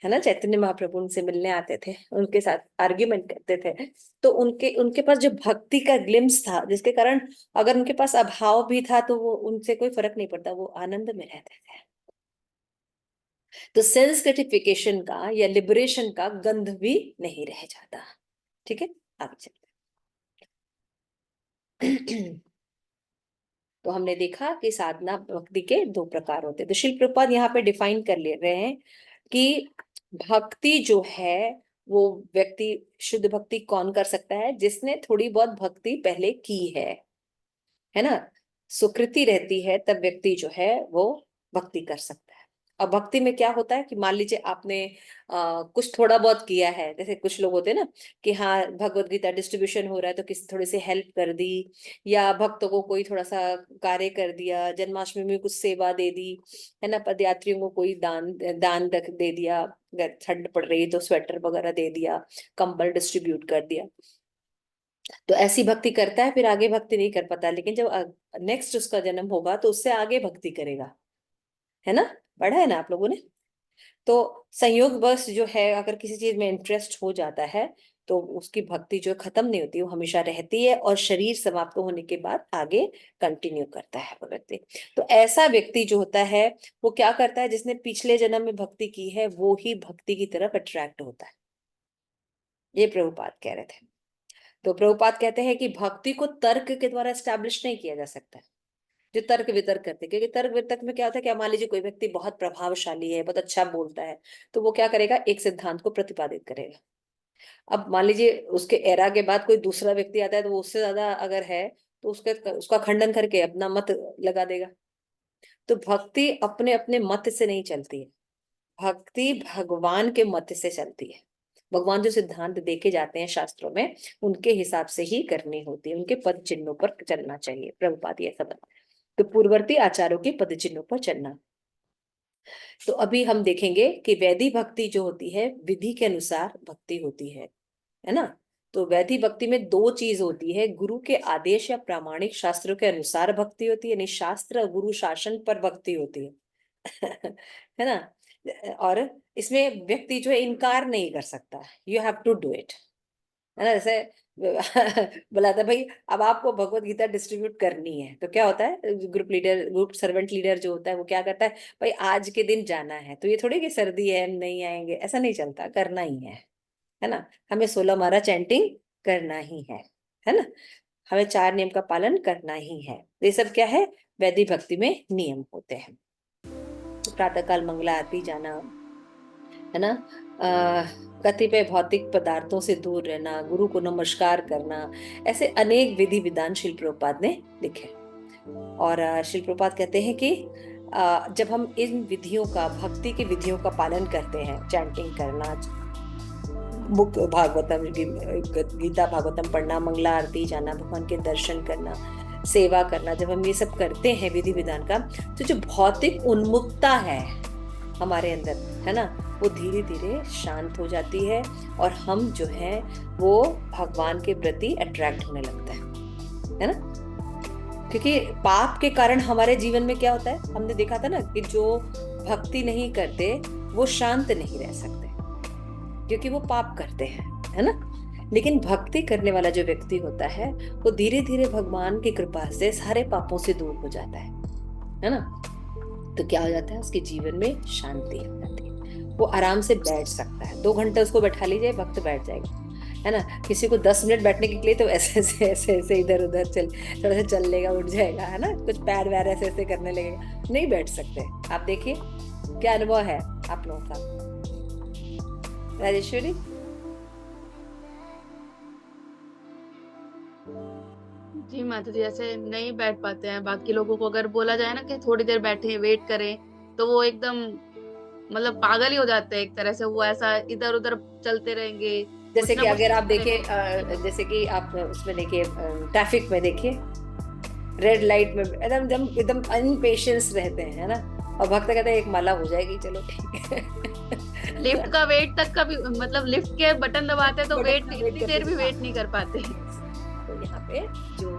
है ना। चैतन्य महाप्रभु उनसे मिलने आते थे, उनके साथ आर्ग्यूमेंट करते थे, तो उनके उनके पास जो भक्ति का ग्लिम्स था, जिसके कारण अगर उनके पास अभाव भी था तो वो उनसे कोई फर्क नहीं पड़ता, वो आनंद में रहते थे। तो सेंस ग्रेटिफिकेशन का या लिबरेशन का गंध भी नहीं रह जाता। ठीक है, आगे चलते। तो हमने देखा कि साधना भक्ति के 2 प्रकार होते हैं। तो शिल प्रपाद यहाँ पे डिफाइन कर ले रहे हैं कि भक्ति जो है वो व्यक्ति, शुद्ध भक्ति कौन कर सकता है? जिसने थोड़ी बहुत भक्ति पहले की है ना, सुकृति रहती है, तब व्यक्ति जो है वो भक्ति कर सकता है। अब भक्ति में क्या होता है कि मान लीजिए आपने कुछ थोड़ा बहुत किया है, जैसे कुछ लोग होते हैं ना कि हाँ भगवत गीता डिस्ट्रीब्यूशन हो रहा है तो किसी थोड़ी सी हेल्प कर दी, या भक्तों को कोई थोड़ा सा कार्य कर दिया, जन्माष्टमी में कुछ सेवा दे दी, है ना, पदयात्रियों को कोई दान दे दिया, अगर ठंड पड़ रही है तो स्वेटर वगैरह दे दिया, कंबल डिस्ट्रीब्यूट कर दिया, तो ऐसी भक्ति करता है, फिर आगे भक्ति नहीं कर पाता। लेकिन जब नेक्स्ट उसका जन्म होगा तो उससे आगे भक्ति करेगा, है ना, पढ़ा है ना आप लोगों ने। तो संयोग बस जो है अगर किसी चीज में इंटरेस्ट हो जाता है तो उसकी भक्ति जो खत्म नहीं होती, वो हमेशा रहती है और शरीर समाप्त होने के बाद आगे कंटिन्यू करता है वो व्यक्ति। तो ऐसा व्यक्ति जो होता है वो क्या करता है, जिसने पिछले जन्म में भक्ति की है वो ही भक्ति की तरफ अट्रैक्ट होता है। ये प्रभुपाद कह रहे थे। तो प्रभुपाद कहते हैं कि भक्ति को तर्क के द्वारा एस्टैब्लिश नहीं किया जा सकता, जो तर्क वितर्क करते, क्योंकि तर्क वितर्क में क्या होता है कि मान लीजिए कोई व्यक्ति बहुत प्रभावशाली है, बहुत अच्छा बोलता है, तो वो क्या करेगा, एक सिद्धांत को प्रतिपादित करेगा। अब मान लीजिए उसके एरा के बाद कोई दूसरा व्यक्ति आता है, तो वो उससे ज्यादा अगर है तो उसका खंडन करके अपना मत लगा देगा। तो भक्ति अपने अपने मत से नहीं चलती है, भक्ति भगवान के मत से चलती है। भगवान जो सिद्धांत देखे जाते हैं शास्त्रों में, उनके हिसाब से ही करनी होती है, उनके पद चिन्हों पर चलना चाहिए। प्रभुपाद ये सब, तो पूर्ववर्ती आचार्यों के पद चिन्हों पर चलना। तो अभी हम देखेंगे कि वैदिक भक्ति जो होती है विधि के अनुसार भक्ति होती है ना। तो वैदिक भक्ति में दो चीज होती है, गुरु के आदेश या प्रामाणिक शास्त्रों के अनुसार भक्ति होती है, यानी शास्त्र गुरु शासन पर भक्ति होती है है ना। और इसमें व्यक्ति जो है इनकार नहीं कर सकता, you have to do it, है ना। जैसे बोला था भाई अब आपको भगवत गीता डिस्ट्रीब्यूट करनी है, तो क्या होता है, group leader, group servant leader जो होता है वो क्या करता है, भाई आज के दिन जाना है, तो ये थोड़ी कि सर्दी है हम नहीं आएंगे, ऐसा नहीं चलता, करना ही है ना। हमें 16 माला चैंटिंग करना ही है ना, हमें 4 नियम का पालन करना ही है। तो ये सब क्या है, वैदिक भक्ति में नियम होते हैं। प्रातःकाल मंगला आरती जाना, है ना, कतिपय भौतिक पदार्थों से दूर रहना, गुरु को नमस्कार करना, ऐसे अनेक विधि विधान शिल प्रभुपाद ने लिखे। और शिल प्रभुपाद कहते हैं कि जब हम इन विधियों का, भक्ति की विधियों का पालन करते हैं, चैंटिंग करना, मुख्य भागवतम, गीता भागवतम पढ़ना, मंगला आरती जाना, भगवान के दर्शन करना, सेवा करना, जब हम ये सब करते हैं विधि विधान का, तो जो भौतिक उन्मुखता है हमारे अंदर, है ना, वो धीरे धीरे शांत हो जाती है और हम जो है वो भगवान के प्रति अट्रैक्ट होने लगता है ना। क्योंकि पाप के कारण हमारे जीवन में क्या होता है, हमने देखा था ना कि जो भक्ति नहीं करते वो शांत नहीं रह सकते, क्योंकि वो पाप करते हैं, है ना। लेकिन भक्ति करने वाला जो व्यक्ति होता है वो धीरे धीरे भगवान की कृपा से सारे पापों से दूर हो जाता है ना। तो क्या हो जाता है, उसके जीवन में शांति आ जाती है, वो आराम से बैठ सकता है। 2 घंटे उसको बैठा लीजिए, भक्त बैठ जाएगा, है ना। किसी को 10 मिनट बैठने के लिए तो ऐसे ऐसे इधर उधर थोड़ा सा चल लेगा, उठ जाएगा, है ना, कुछ पैर वैर ऐसे ऐसे करने लगेगा, नहीं बैठ सकते। आप देखिए क्या अनुभव है आप लोगों का। राजेश्वरी, जी माता जी, ऐसे नहीं बैठ पाते हैं। बाकी लोगों को अगर बोला जाए ना कि थोड़ी देर बैठे वेट करें, तो वो एकदम मतलब पागल ही हो जाते हैं एक तरह से, वो ऐसा इधर उधर चलते रहेंगे। जैसे कि अगर आप देखिए, जैसे कि आप उसमें देखिए, ट्रैफिक में देखिए, रेड लाइट में एकदम एकदम अनपेशेंस रहते हैं, है ना, और भक्त कहते हैं एक माला हो जाएगी, चलो ठीक है। लिफ्ट का वेट तक का भी, मतलब लिफ्ट के बटन दबाते तो वेट इतनी देर भी वेट नहीं कर पाते। तो यहाँ पे जो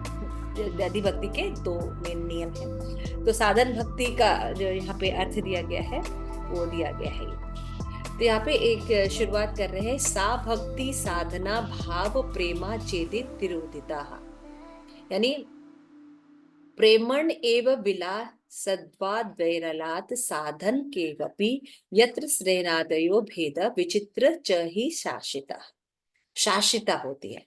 वैदिक भक्ति के 2 मेन नियम हैं। तो साधन भक्ति का जो यहाँ पे अर्थ दिया गया है वो दिया गया है। तो यहाँ पे एक शुरुआत कर रहे हैं, सा भक्ति साधना भाव प्रेमा चेदित तिरोधिता, यानी प्रेमण एव विला सद्वाद वैरलात साधन के वपि यत्र श्रेणादयो भेद विचित्र च ही शासिता होती है।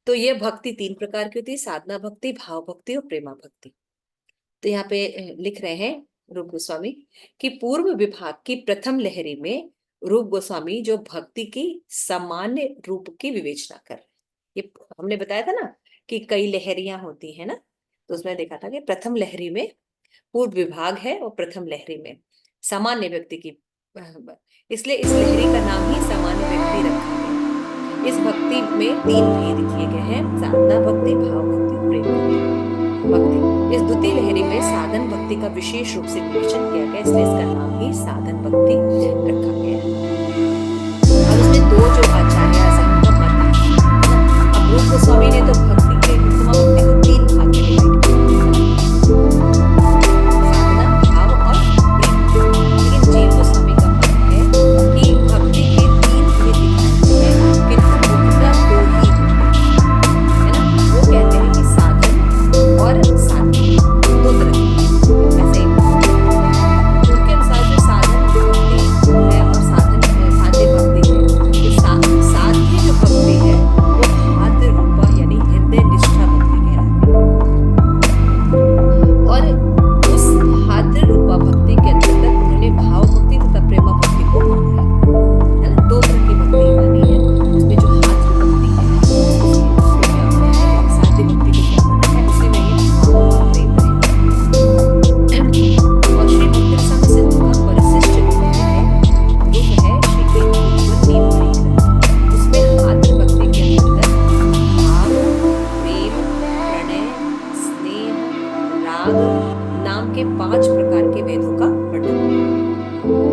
तो ये भक्ति 3 प्रकार की होती है, साधना भक्ति, भाव भक्ति और प्रेमा भक्ति। तो यहाँ पे लिख रहे हैं रूप गोस्वामी कि पूर्व विभाग की प्रथम लहरी में रूप गोस्वामी जो भक्ति की सामान्य रूप की विवेचना कर रहे हैं। ये हमने बताया था ना कि कई लहरियां होती है ना, तो उसमें देखा था कि प्रथम लहरी में पूर्व विभाग है और प्रथम लहरी में सामान्य व्यक्ति की, इसलिए इस लहरी का नाम ही सामान्य व्यक्ति रखा गया। इस भक्ति में 3 भेद किए गए हैं, साधना भक्ति, भाव भक्ति और प्रेम भक्ति। इस द्वितीय लहरी में साधन भक्ति का विशेष रूप से विवेचन किया गया, इसलिए इसका नाम ही साधन भक्ति रखा गया है। और उसमें 2 जो आचार्य मत है। अब रूप गोस्वामी ने तो भक्ति के उत्तम भक्ति को 3 भाग में डिवाइड किया, साधना, भाव और प्रेम। लेकिन जीव गोस्वामी का मत है कि भक्ति के 3 भेद दिखाए गए हैं,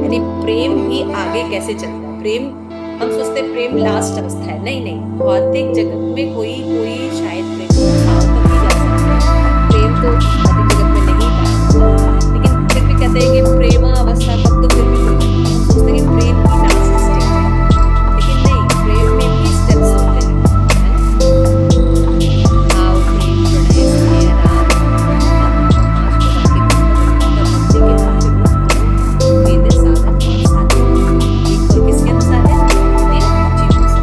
यानी प्रेम भी आगे कैसे चलता है। प्रेम, हम सोचते हैं प्रेम लास्ट अवस्था है, नहीं नहीं, भौतिक जगत में कोई कोई शायद प्रेम को भाव तक ही जा सकता है, प्रेम तो भौतिक जगत में नहीं पाया जाता, लेकिन फिर भी कहते हैं कि प्रेम अवस्था तक तो फिर भी कोई नहीं, हम सोचते हैं कि प्रेम की लास्ट स्टेज है, लेकिन नहीं, प्रेम में भी स्टेप्स होते हैं, है ना। भाव, प्रेम, प्रणय, स्नेह, राग, भक्ति के मुख्य रूप दो वेद, साधन और साध्य। एक और किसके अनुसार है, अपने जीवन से।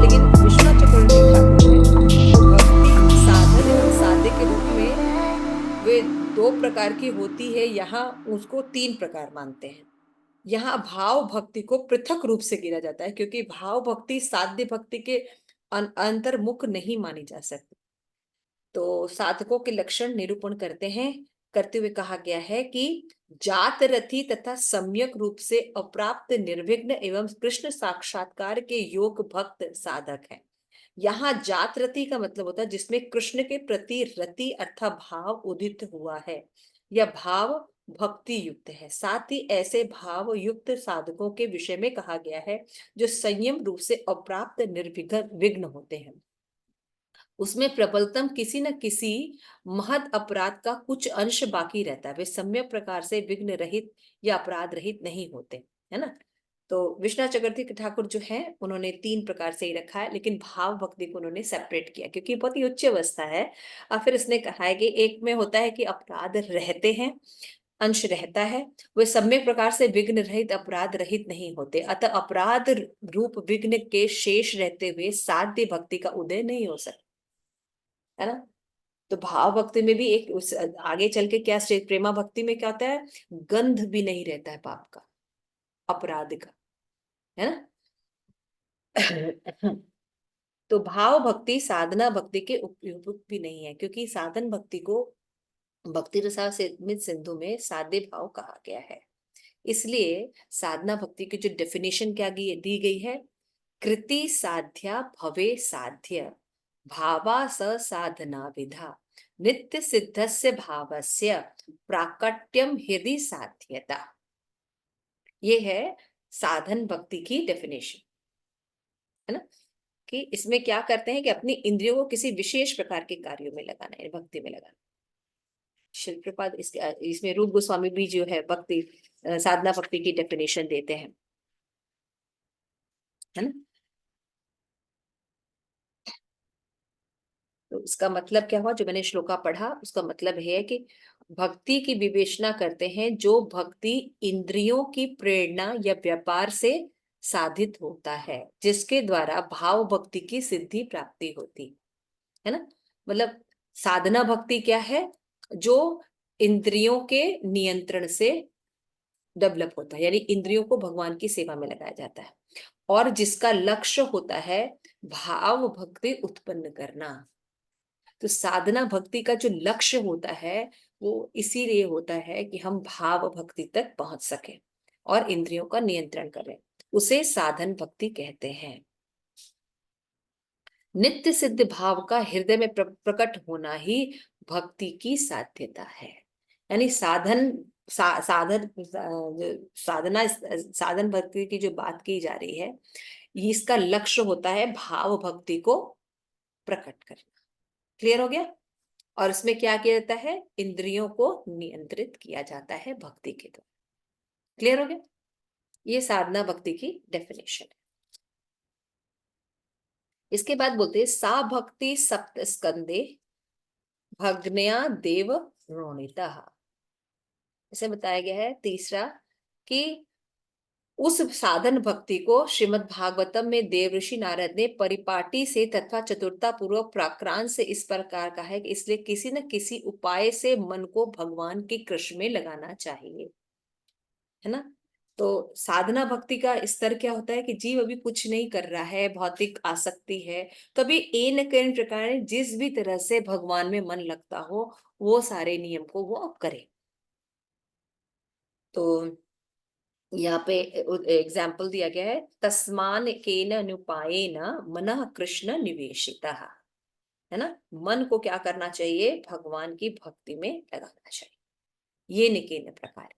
लेकिन विश्वनाथ चक्रवर्ती ठाकुर है, तो भक्ति साधन और साध्य के रूप में वे दो प्रकार की होती है, यहाँ उसको तीन प्रकार मानते हैं। यहाँ भाव भक्ति को पृथक रूप से गिना जाता है, क्योंकि भाव भक्ति साध्य भक्ति के अंतर्मुख नहीं मानी जा सकती। तो साधकों के लक्षण निरूपण करते हुए कहा गया है कि जात रथी तथा सम्यक रूप से अप्राप्त निर्विघ्न एवं कृष्ण साक्षात्कार के योग भक्त साधक है। यहाँ जात रति का मतलब होता है जिसमें कृष्ण के प्रति रति अर्थात भाव उदित हुआ है या भाव भक्ति युक्त है। साथ ही ऐसे भाव युक्त साधकों के विषय में कहा गया है जो संयम रूप से अप्राप्त निर्विघ्न होते हैं। उसमें प्रबलतम किसी न किसी महद अपराध का कुछ अंश बाकी रहता है, वे सम्यक प्रकार से विघ्न रहित या अपराध रहित नहीं होते, है ना। तो विश्वनाथ चक्रवर्ती ठाकुर जो है उन्होंने तीन प्रकार से ही रखा है, लेकिन भाव भक्ति को उन्होंने सेपरेट किया क्योंकि बहुत ही उच्च अवस्था है। और फिर इसने कहा है कि एक में होता है कि अपराध रहते हैं, अंश रहता है, वे सम्यक प्रकार से विघ्न रहित अपराध रहित नहीं होते, अतः अपराध रूप विघ्न के शेष रहते हुए साध्य भक्ति का उदय नहीं हो सकता, है ना। तो भाव भक्ति में भी एक उस आगे चल के क्या स्टेज, प्रेमा भक्ति में क्या होता है, गंध भी नहीं रहता है पाप का, अपराध का, है ना। तो भाव भक्ति साधना भक्ति के उपयुक्त भी नहीं है, क्योंकि साधन भक्ति को भक्ति रसामृत सिंधु में साध्य भाव कहा गया है। इसलिए साधना भक्ति की जो डेफिनेशन क्या दी गई है, कृति साध्या भवे साध्य भावा स साधना विधा नित्य सिद्धस्य भावस्य प्राकट्यम हृदि साध्यता। ये है साधन भक्ति की डेफिनेशन, है ना। कि इसमें क्या करते हैं कि अपनी इंद्रियों को किसी विशेष प्रकार के कार्यों में लगाना है, भक्ति में लगाना। शिल प्रपाद इसमें रूप गोस्वामी भी जो है भक्ति साधना भक्ति की डेफिनेशन देते हैं, है ना। तो इसका मतलब क्या हुआ, जो मैंने श्लोका पढ़ा उसका मतलब है कि भक्ति की विवेचना करते हैं जो भक्ति इंद्रियों की प्रेरणा या व्यापार से साधित होता है, जिसके द्वारा भाव भक्ति की सिद्धि प्राप्ति होती है ना। मतलब साधना भक्ति क्या है, जो इंद्रियों के नियंत्रण से डेवलप होता है, यानी इंद्रियों को भगवान की सेवा में लगाया जाता है, और जिसका लक्ष्य होता है भाव भक्ति उत्पन्न करना। तो साधना भक्ति का जो लक्ष्य होता है वो इसीलिए होता है कि हम भाव भक्ति तक पहुंच सके और इंद्रियों का नियंत्रण करें, उसे साधन भक्ति कहते हैं। नित्य सिद्ध भाव का हृदय में प्रकट होना ही भक्ति की साध्यता है। यानी साधन भक्ति की जो बात की जा रही है, इसका लक्ष्य होता है भाव भक्ति को प्रकट करना। क्लियर हो गया। और इसमें क्या किया जाता है, इंद्रियों को नियंत्रित किया जाता है भक्ति के द्वारा। क्लियर हो गया। ये साधना भक्ति की डेफिनेशन है। इसके बाद बोलते हैं सा भक्ति सप्त स्कंदे भग्नया देव रोणिता। इसे बताया गया है तीसरा कि उस साधन भक्ति को श्रीमद् भागवतम में देव ऋषि नारद ने परिपाटी से तथा चतुरता पूर्वक प्राक्रांत से इस प्रकार कहा है कि इसलिए किसी न किसी उपाय से मन को भगवान के कृष्ण में लगाना चाहिए, है ना। तो साधना भक्ति का स्तर क्या होता है कि जीव अभी कुछ नहीं कर रहा है, भौतिक आसक्ति है, तभी एन कई प्रकार जिस भी तरह से भगवान में मन लगता हो वो सारे नियम को वो अब करे। तो यहाँ पे एग्जाम्पल दिया गया है, तस्मान केन अनुपायेन मनः कृष्ण निवेशितः, है ना। मन को क्या करना चाहिए, भगवान की भक्ति में लगाना चाहिए। ये निकेन प्रकार।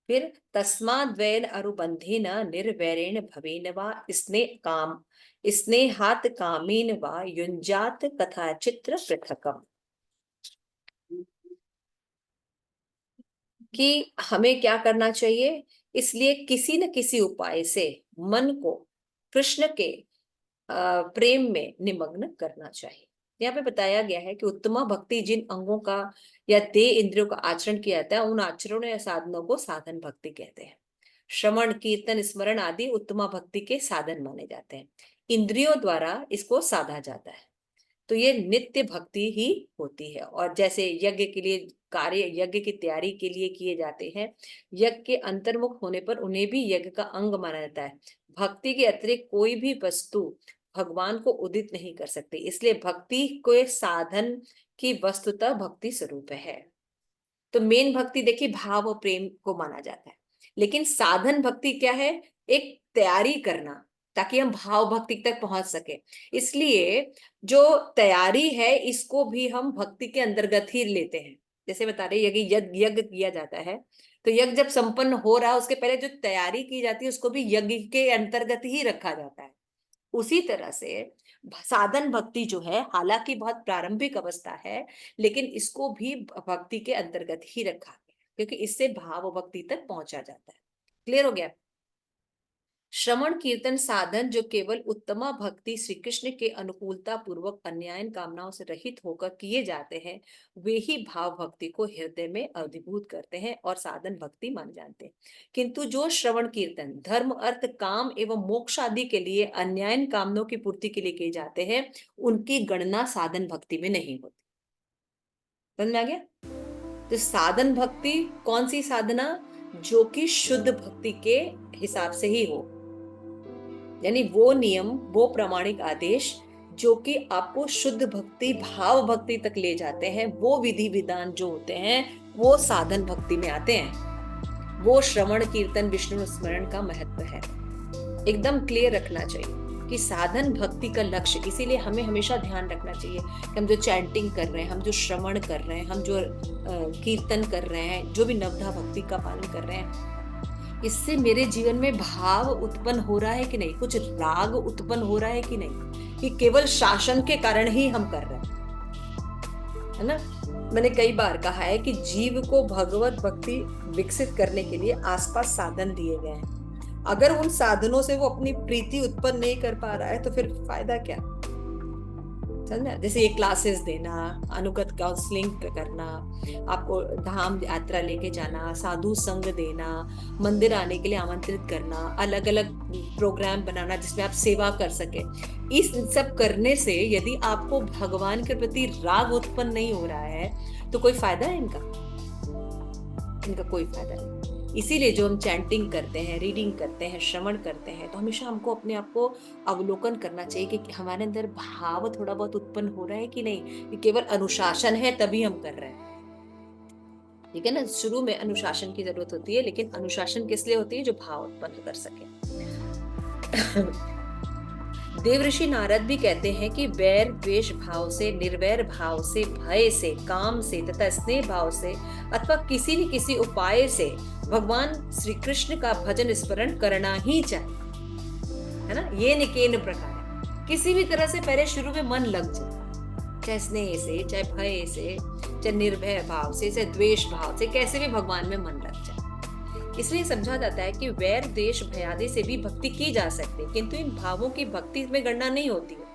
फिर तस्माद् वैर अनुबंधेन निर्वैरेण भवेन वा स्नेहात् कामेन वा युञ्जात् कथाचित्र पृथकम्। कि हमें क्या करना चाहिए, इसलिए किसी न किसी उपाय से मन को कृष्ण के प्रेम में निमग्न करना चाहिए। यहाँ पे बताया गया है कि उत्तमा भक्ति जिन अंगों का या देह इंद्रियों का आचरण किया जाता है, उन आचरणों या साधनों को साधन भक्ति कहते हैं। श्रवण कीर्तन स्मरण आदि उत्तमा भक्ति के साधन माने जाते हैं। इंद्रियों द्वारा इसको साधा जाता है, तो ये नित्य भक्ति ही होती है। और जैसे यज्ञ के लिए कार्य, यज्ञ की तैयारी के लिए किए जाते हैं, यज्ञ के अंतर्मुख होने पर उन्हें भी यज्ञ का अंग माना जाता है। भक्ति के अतिरिक्त कोई भी वस्तु भगवान को उदित नहीं कर सकती, इसलिए भक्ति को साधन की वस्तुतः भक्ति स्वरूप है। तो मेन भक्ति देखिए भाव और प्रेम को माना जाता है, लेकिन साधन भक्ति क्या है, एक तैयारी करना ताकि हम भाव भक्ति तक पहुंच सके। इसलिए जो तैयारी है इसको भी हम भक्ति के अंतर्गत ही लेते हैं। जैसे बता रहे यज्ञ किया जाता है, तो यज्ञ जब संपन्न हो रहा है उसके पहले जो तैयारी की जाती है उसको भी यज्ञ के अंतर्गत ही रखा जाता है। उसी तरह से साधन भक्ति जो है, हालांकि बहुत प्रारंभिक अवस्था है, लेकिन इसको भी भक्ति के अंतर्गत ही रखा गया, क्योंकि इससे भाव भक्ति तक पहुंचा जाता है। क्लियर हो गया? श्रवण कीर्तन साधन जो केवल उत्तमा भक्ति श्री कृष्ण के अनुकूलता पूर्वक अन्यायन कामनाओं से रहित होकर किए जाते हैं, वे ही भाव भक्ति को हृदय में अभिभूत करते हैं और साधन भक्ति मान जाते हैं। किंतु जो श्रवण कीर्तन धर्म अर्थ काम एवं मोक्ष आदि के लिए अन्यायन कामनाओं की पूर्ति के लिए किए जाते हैं, उनकी गणना साधन भक्ति में नहीं होती। समझ में आ गया? तो साधन भक्ति कौन सी साधना, जो कि शुद्ध भक्ति के हिसाब से ही हो, यानी वो नियम, वो प्रामाणिक आदेश जो कि आपको शुद्ध भक्ति भाव भक्ति तक ले जाते हैं, वो विधि विधान जो होते हैं वो साधन भक्ति में आते हैं। वो श्रवण कीर्तन विष्णु स्मरण का महत्व है। एकदम क्लियर रखना चाहिए कि साधन भक्ति का लक्ष्य, इसीलिए हमें हमेशा ध्यान रखना चाहिए कि हम जो चैंटिंग कर रहे हैं, हम जो श्रवण कर रहे हैं, हम जो कीर्तन कर रहे हैं, जो भी नवधा भक्ति का पालन कर रहे हैं, इससे मेरे जीवन में भाव उत्पन्न हो रहा है कि नहीं, कुछ राग उत्पन्न हो रहा है कि नहीं, कि केवल शासन के कारण ही हम कर रहे हैं, है ना। मैंने कई बार कहा है कि जीव को भगवत भक्ति विकसित करने के लिए आसपास साधन दिए गए हैं। अगर उन साधनों से वो अपनी प्रीति उत्पन्न नहीं कर पा रहा है तो फिर फायदा क्या? समझना? जैसे ये क्लासेस देना, अनुगत काउंसलिंग करना, आपको धाम यात्रा लेके जाना, साधु संग देना, मंदिर आने के लिए आमंत्रित करना, अलग अलग प्रोग्राम बनाना जिसमें आप सेवा कर सके, इस सब करने से यदि आपको भगवान के प्रति राग उत्पन्न नहीं हो रहा है तो कोई फायदा है इनका? इनका कोई फायदा नहीं। इसीलिए जो हम चैंटिंग करते हैं, रीडिंग करते हैं, श्रवण करते हैं, तो हमेशा हमको अपने आप को अवलोकन करना चाहिए कि हमारे अंदर भाव थोड़ा बहुत उत्पन्न हो रहा है कि नहीं, कि केवल अनुशासन है तभी हम कर रहे हैं। ठीक है ना, शुरू में अनुशासन की जरूरत होती है, लेकिन अनुशासन किस लिए होती है? जो भाव उत्पन्न कर सके। देवऋषि नारद भी कहते हैं कि वैर द्वेष भाव से, निर्वैर भाव से, भय से, काम से तथा स्नेह भाव से अथवा किसी न किसी उपाय से भगवान श्री कृष्ण का भजन स्मरण करना ही चाहिए, है ना। ये निकेन प्रकार है, किसी भी तरह से पहले शुरू में मन लग जाए, चाहे स्नेह से, चाहे भय से, चाहे निर्भय भाव से, चाहे द्वेष भाव से, कैसे भी भगवान में मन लग जाए। इसलिए समझा जाता है कि वैर देश भयादि से भी भक्ति की जा सकती है, किंतु इन भावों की भक्ति में गणना नहीं होती है।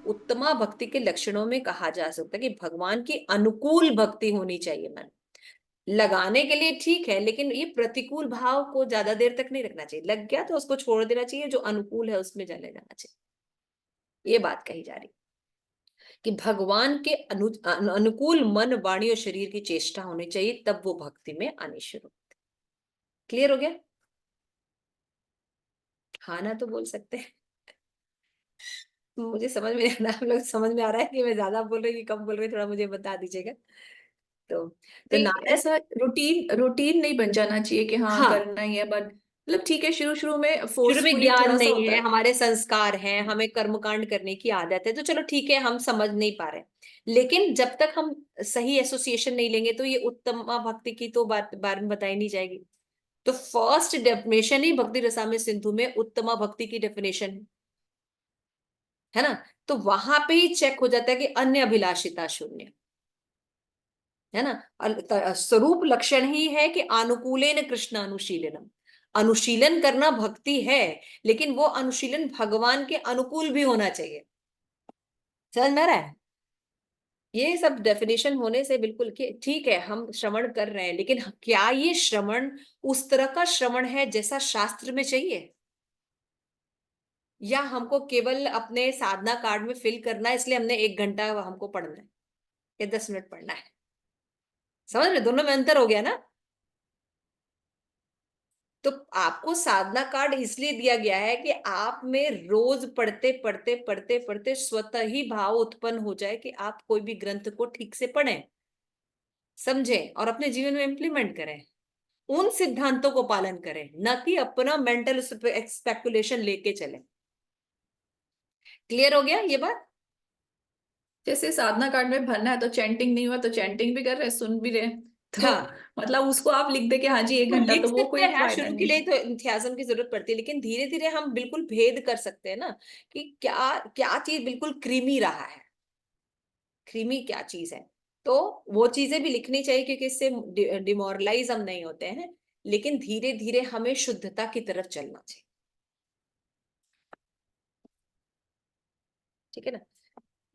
उत्तमा भक्ति के लक्षणों में कहा जा सकता है कि भगवान की अनुकूल भक्ति होनी चाहिए। मन लगाने के लिए ठीक है, लेकिन ये प्रतिकूल भाव को ज्यादा देर तक नहीं रखना चाहिए। लग गया तो उसको छोड़ देना चाहिए, जो अनुकूल है उसमें चले जाना चाहिए। ये बात कही जा रही कि भगवान के अनुकूल मन, वाणी और शरीर की चेष्टा होनी चाहिए, तब वो भक्ति में आनी शुरू। क्लियर हो गया? हाँ ना तो बोल सकते हैं। मुझे समझ में आ रहा है, आप लोग समझ में आ रहा है कि मैं ज्यादा बोल रही हूँ कि कम बोल रही हूँ, थोड़ा मुझे बता दीजिएगा। तो नारद, ऐसा रूटीन नहीं बन जाना चाहिए कि हाँ करना ही है, बट मतलब ठीक है, शुरू में शुरू में ज्ञान नहीं है, है, हमारे संस्कार हैं, हमें कर्मकांड करने की आदत है, तो चलो ठीक है, हम समझ नहीं पा रहे, लेकिन जब तक हम सही एसोसिएशन नहीं लेंगे तो ये उत्तम भक्ति की तो बार में बताई नहीं जाएगी। तो फर्स्ट डेफिनेशन ही भक्ति रसामृत सिंधु में उत्तमा भक्ति की डेफिनेशन है ना। तो वहां पे ही चेक हो जाता है कि अन्य अभिलाषिता शून्य, है ना। स्वरूप लक्षण ही है कि अनुकूलेन कृष्ण अनुशीलनम, अनुशीलन करना भक्ति है, लेकिन वो अनुशीलन भगवान के अनुकूल भी होना चाहिए। समझ में आ रहा है? ये सब डेफिनेशन होने से बिल्कुल कि ठीक है हम श्रवण कर रहे हैं, लेकिन क्या ये श्रवण उस तरह का श्रवण है जैसा शास्त्र में चाहिए, या हमको केवल अपने साधना कार्ड में फिल करना है इसलिए हमने 1 घंटा हमको पढ़ना है या 10 मिनट पढ़ना है। समझ रहे? दोनों में अंतर हो गया ना। तो आपको साधना कार्ड इसलिए दिया गया है कि आप में रोज पढ़ते पढ़ते पढ़ते पढ़ते स्वतः ही भाव उत्पन्न हो जाए कि आप कोई भी ग्रंथ को ठीक से पढ़ें, समझें और अपने जीवन में इंप्लीमेंट करें, उन सिद्धांतों को पालन करें, न कि अपना मेंटल स्पेकुलेशन लेके चले। क्लियर हो गया ये बात? जैसे साधना कार्ड में भरना है तो चैंटिंग नहीं हुआ तो चैंटिंग भी कर रहे हैं, सुन भी रहे हैं, तो हाँ, मतलब उसको आप लिख दे कि हाँ जी 1 घंटा, लिख तो वो सकते कोई हैं। फायदा शुरू के नहीं। लिए तो इंथुसियाज्म की जरूरत पड़ती है, लेकिन धीरे धीरे हम बिल्कुल भेद कर सकते हैं ना कि क्या क्या चीज बिल्कुल क्रीमी रहा है, क्रीमी क्या चीज है। तो वो चीजें भी लिखनी चाहिए क्योंकि इससे डिमोरलाइज हम नहीं होते हैं, लेकिन धीरे धीरे हमें शुद्धता की तरफ चलना चाहिए। ठीक है ना।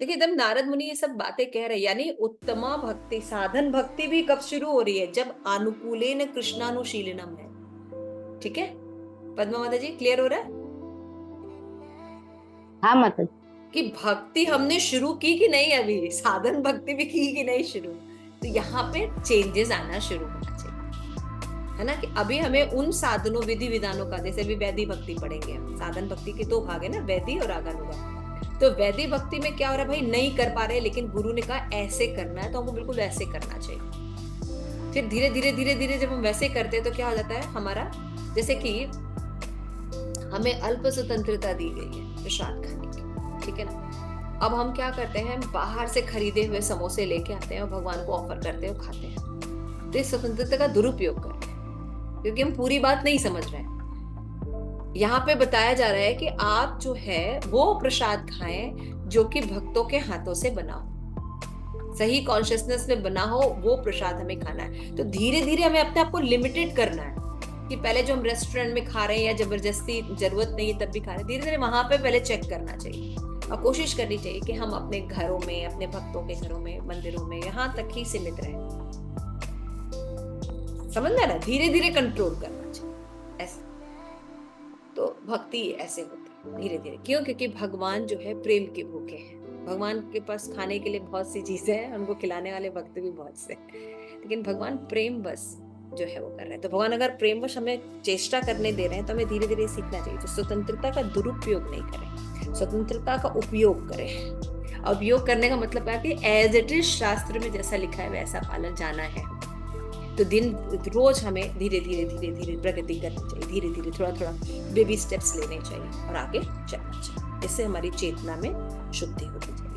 देखिए एकदम नारद मुनि ये सब बातें कह रहे हैं, यानी उत्तमा भक्ति, साधन भक्ति भी कब शुरू हो रही है? जब अनुकूलेन कृष्णानुशीलनम है। ठीक है पद्मा माता जी, क्लियर हो रहा है हाँ माता जी। कि भक्ति हमने शुरू की कि नहीं? अभी साधन भक्ति भी की कि नहीं शुरू? तो यहाँ पे चेंजेस आना शुरू होना चाहिए, है ना। कि अभी हमें उन साधनों विधि विधानों का, जैसे अभी वैदिक भक्ति पढ़ेंगे हम, साधन भक्ति के 2 भाग है ना, वैदिक और आगानुगा। तो वैदिक भक्ति में क्या हो रहा है भाई, नहीं कर पा रहे लेकिन गुरु ने कहा ऐसे करना है तो हमको बिल्कुल वैसे करना चाहिए। फिर धीरे धीरे धीरे धीरे जब हम वैसे करते हैं तो क्या हो जाता है हमारा, जैसे कि हमें अल्प स्वतंत्रता दी गई है प्रसाद खाने की, ठीक है ना। अब हम क्या करते हैं, बाहर से खरीदे हुए समोसे लेके आते हैं और भगवान को ऑफर करते हैं और खाते हैं। तो इस स्वतंत्रता का दुरुपयोग कर रहे हैं क्योंकि हम पूरी बात नहीं समझ रहे हैं। यहाँ पे बताया जा रहा है कि आप जो है वो प्रसाद खाएं जो कि भक्तों के हाथों से बना हो, सही कॉन्शियसनेस में बना हो, वो प्रसाद हमें खाना है। तो धीरे धीरे हमें अपने आप को लिमिटेड करना है कि पहले जो हम रेस्टोरेंट में खा रहे हैं या जबरदस्ती जरूरत नहीं है तब भी खा रहे हैं, धीरे धीरे वहां पे पहले चेक करना चाहिए और कोशिश करनी चाहिए कि हम अपने घरों में, अपने भक्तों के घरों में, मंदिरों में, यहाँ तक ही सीमित रहे। समझ में आ रहा है? धीरे धीरे कंट्रोल करना चाहिए ऐसा। तो भक्ति ऐसे होती है धीरे धीरे। क्यों? क्योंकि भगवान जो है प्रेम के भूखे हैं। भगवान के पास खाने के लिए बहुत सी चीजें हैं, उनको खिलाने वाले भक्त भी बहुत से, लेकिन भगवान प्रेम बस जो है वो कर रहे हैं। तो भगवान अगर प्रेम बस हमें चेष्टा करने दे रहे हैं तो हमें धीरे धीरे सीखना चाहिए। तो स्वतंत्रता का दुरुपयोग नहीं करें, स्वतंत्रता का उपयोग करें। उपयोग करने का मतलब है कि एज इट इज शास्त्र में जैसा लिखा है वैसा पालन जाना है। तो दिन रोज हमें धीरे धीरे धीरे धीरे प्रगति करनी चाहिए, धीरे धीरे थोड़ा थोड़ा बेबी स्टेप्स लेने चाहिए और आगे चलना चाहिए। इससे हमारी चेतना में शुद्धि होती चाहिए।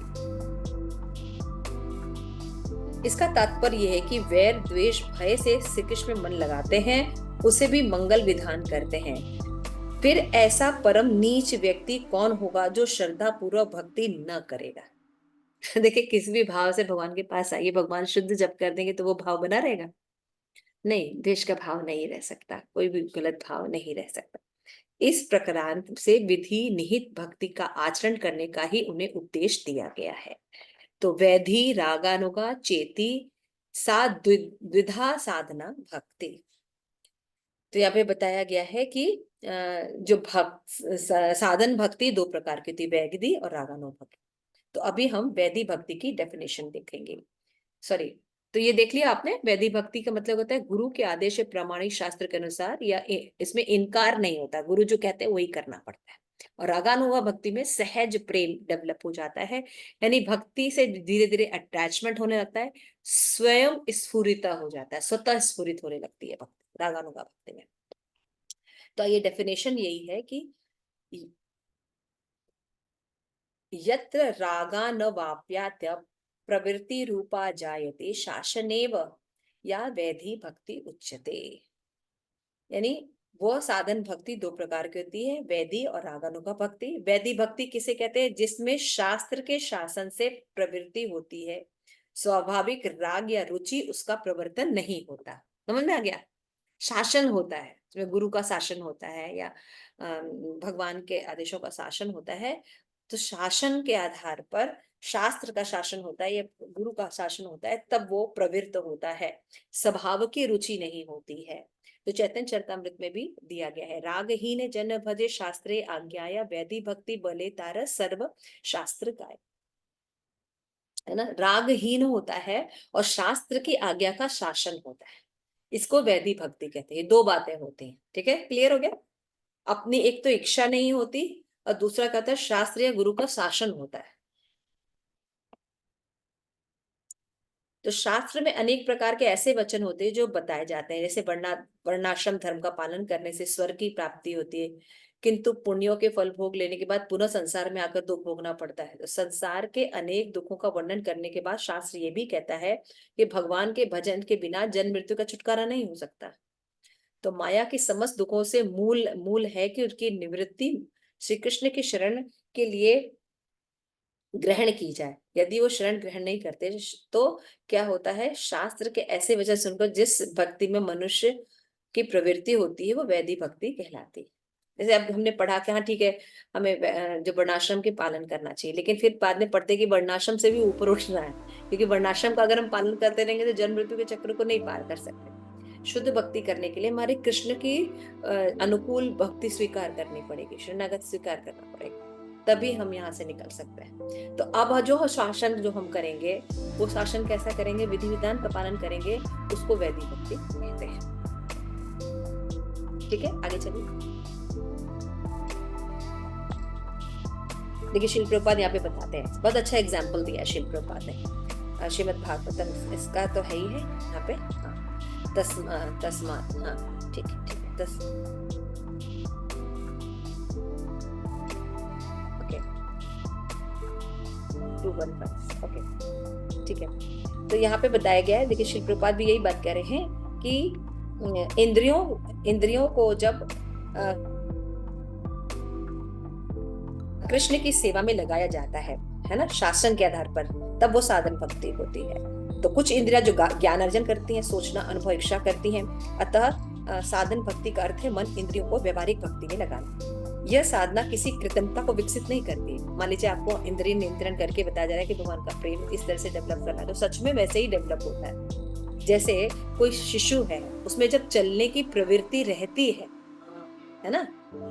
इसका तात्पर्य यह है कि वैर द्वेष भय से श्री कृष्ण में मन लगाते हैं, उसे भी मंगल विधान करते हैं। फिर ऐसा परम नीच व्यक्ति कौन होगा जो श्रद्धा पूर्वक भक्ति न करेगा। देखिए किस भी भाव से भगवान के पास आइए, भगवान शुद्ध जब कर देंगे तो वो भाव बना रहेगा? नहीं, द्वेष का भाव नहीं रह सकता, कोई भी गलत भाव नहीं रह सकता। इस प्रकार से विधि निहित भक्ति का आचरण करने का ही उन्हें उपदेश दिया गया है। तो वैधि रागानुगा चेती सा द्विधा साधना भक्ति। तो यहाँ पे बताया गया है कि जो साधन भक्ति 2 प्रकार की थी, वैधि और रागानुगा। तो अभी हम वैधि भक्ति की डेफिनेशन देखेंगे। सॉरी, तो ये देख लिया आपने, वैदिक भक्ति का मतलब होता है गुरु के आदेश प्रमाणिक शास्त्र के अनुसार, या इसमें इनकार नहीं होता, गुरु जो कहते हैं वही करना पड़ता है। और रागानुगा भक्ति में सहज प्रेम डेवलप हो जाता है, यानी भक्ति से धीरे धीरे अटैचमेंट होने लगता है, स्वयं स्फुरिता हो जाता है, स्वतः स्फुरित होने लगती है भक्ति रागानुगा भक्ति में। तो ये डेफिनेशन यही है कि यत्र रागा न वाप्यात्य प्रवृत्ति रूपा जायते शासनेव या वैधि भक्ति उच्यते। यानी वो साधन भक्ति दो प्रकार की होती है, वैदी और रागानुगा भक्ति। वैदी भक्ति किसे कहते हैं? जिसमें शास्त्र के शासन से प्रवृत्ति होती है, स्वाभाविक राग या रुचि उसका प्रवर्तन नहीं होता। समझ में आ गया? शासन होता है, जिसमें गुरु का शासन होता है या भगवान के आदेशों का शासन होता है। तो शासन के आधार पर, शास्त्र का शासन होता है या गुरु का शासन होता है, तब वो प्रवृत्त होता है, स्वभाव की रुचि नहीं होती है। तो चैतन्य चरितामृत में भी दिया गया है, रागहीन जन भजे शास्त्रे आज्ञाया वैदी भक्ति बले तार सर्व शास्त्र गाय। है ना? रागहीन होता है और शास्त्र की आज्ञा का शासन होता है, इसको वैदी भक्ति कहते हैं। दो बातें होती हैं, ठीक है? क्लियर हो गया? अपनी एक तो इच्छा नहीं होती और दूसरा कहता है शास्त्र या गुरु का शासन होता है। तो शास्त्र में अनेक प्रकार के ऐसे वचन होते हैं जो बताए जाते हैं, जैसे वर्णाश्रम धर्म का पालन करने से स्वर्ग की प्राप्ति होती है, किंतु पुण्यों के फल भोग लेने के बाद पुनः संसार में आकर दुख भोगना पड़ता है। तो संसार के अनेक दुखों का वर्णन करने के बाद शास्त्र ये भी कहता है कि भगवान के भजन के बिना जन्म मृत्यु का छुटकारा नहीं हो सकता। तो माया के समस्त दुखों से मूल है कि उसकी निवृत्ति श्री कृष्ण की शरण के लिए ग्रहण की जाए। यदि वो शरण ग्रहण नहीं करते तो क्या होता है? शास्त्र के ऐसे वचन सुनकर जिस भक्ति में मनुष्य की प्रवृत्ति होती है वो वैदी भक्ति कहलाती है। जैसे अब हमने पढ़ा कि हाँ ठीक है, हमें जो वर्णाश्रम के पालन करना चाहिए, लेकिन फिर बाद में पढ़ते कि वर्णाश्रम से भी ऊपर उठना है, क्योंकि वर्णाश्रम का अगर हम पालन करते रहेंगे तो जन्म मृत्यु के चक्र को नहीं पार कर सकते। शुद्ध भक्ति करने के लिए हमारे कृष्ण की अनुकूल भक्ति स्वीकार करनी पड़ेगी, शरणागत स्वीकार करना पड़ेगा, तभी हम यहाँ से निकल सकते हैं। तो अब जो शासन जो हम करेंगे वो शासन कैसा करेंगे? विधि विधान का पालन करेंगे, उसको वैदिक भक्ति कहते हैं। ठीक है, आगे चलिए। देखिए शिल प्रभुपाद यहाँ पे बताते हैं, बहुत अच्छा एग्जाम्पल दिया है शिल प्रभुपाद ने। श्रीमद् भागवतम इसका तो है ही है यहाँ पे। हाँ, तस्मात्, हाँ ठीक है, ओके ठीक है। तो यहाँ पे बताया गया है, देखिए शिल प्रभुपाद भी यही बात कह रहे हैं कि इंद्रियों को जब कृष्ण की सेवा में लगाया जाता है ना, शासन के आधार पर, तब वो साधन भक्ति होती है। तो कुछ इंद्रियां जो ज्ञान अर्जन करती हैं, सोचना, अनुभव, इच्छा करती हैं, अतः साधन भक्ति का अर्थ है मन इंद्रियों को व्यवहारिक भक्ति में लगाना। यह साधना किसी कृत्रिमता को विकसित नहीं करती। मान लीजिए आपको इंद्रिय नियंत्रण करके बताया जा रहा है कि भगवान का प्रेम इस तरह से डेवलप करना है, तो सच में वैसे ही डेवलप होता है। जैसे कोई शिशु है, उसमें जब चलने की प्रवृत्ति रहती है ना,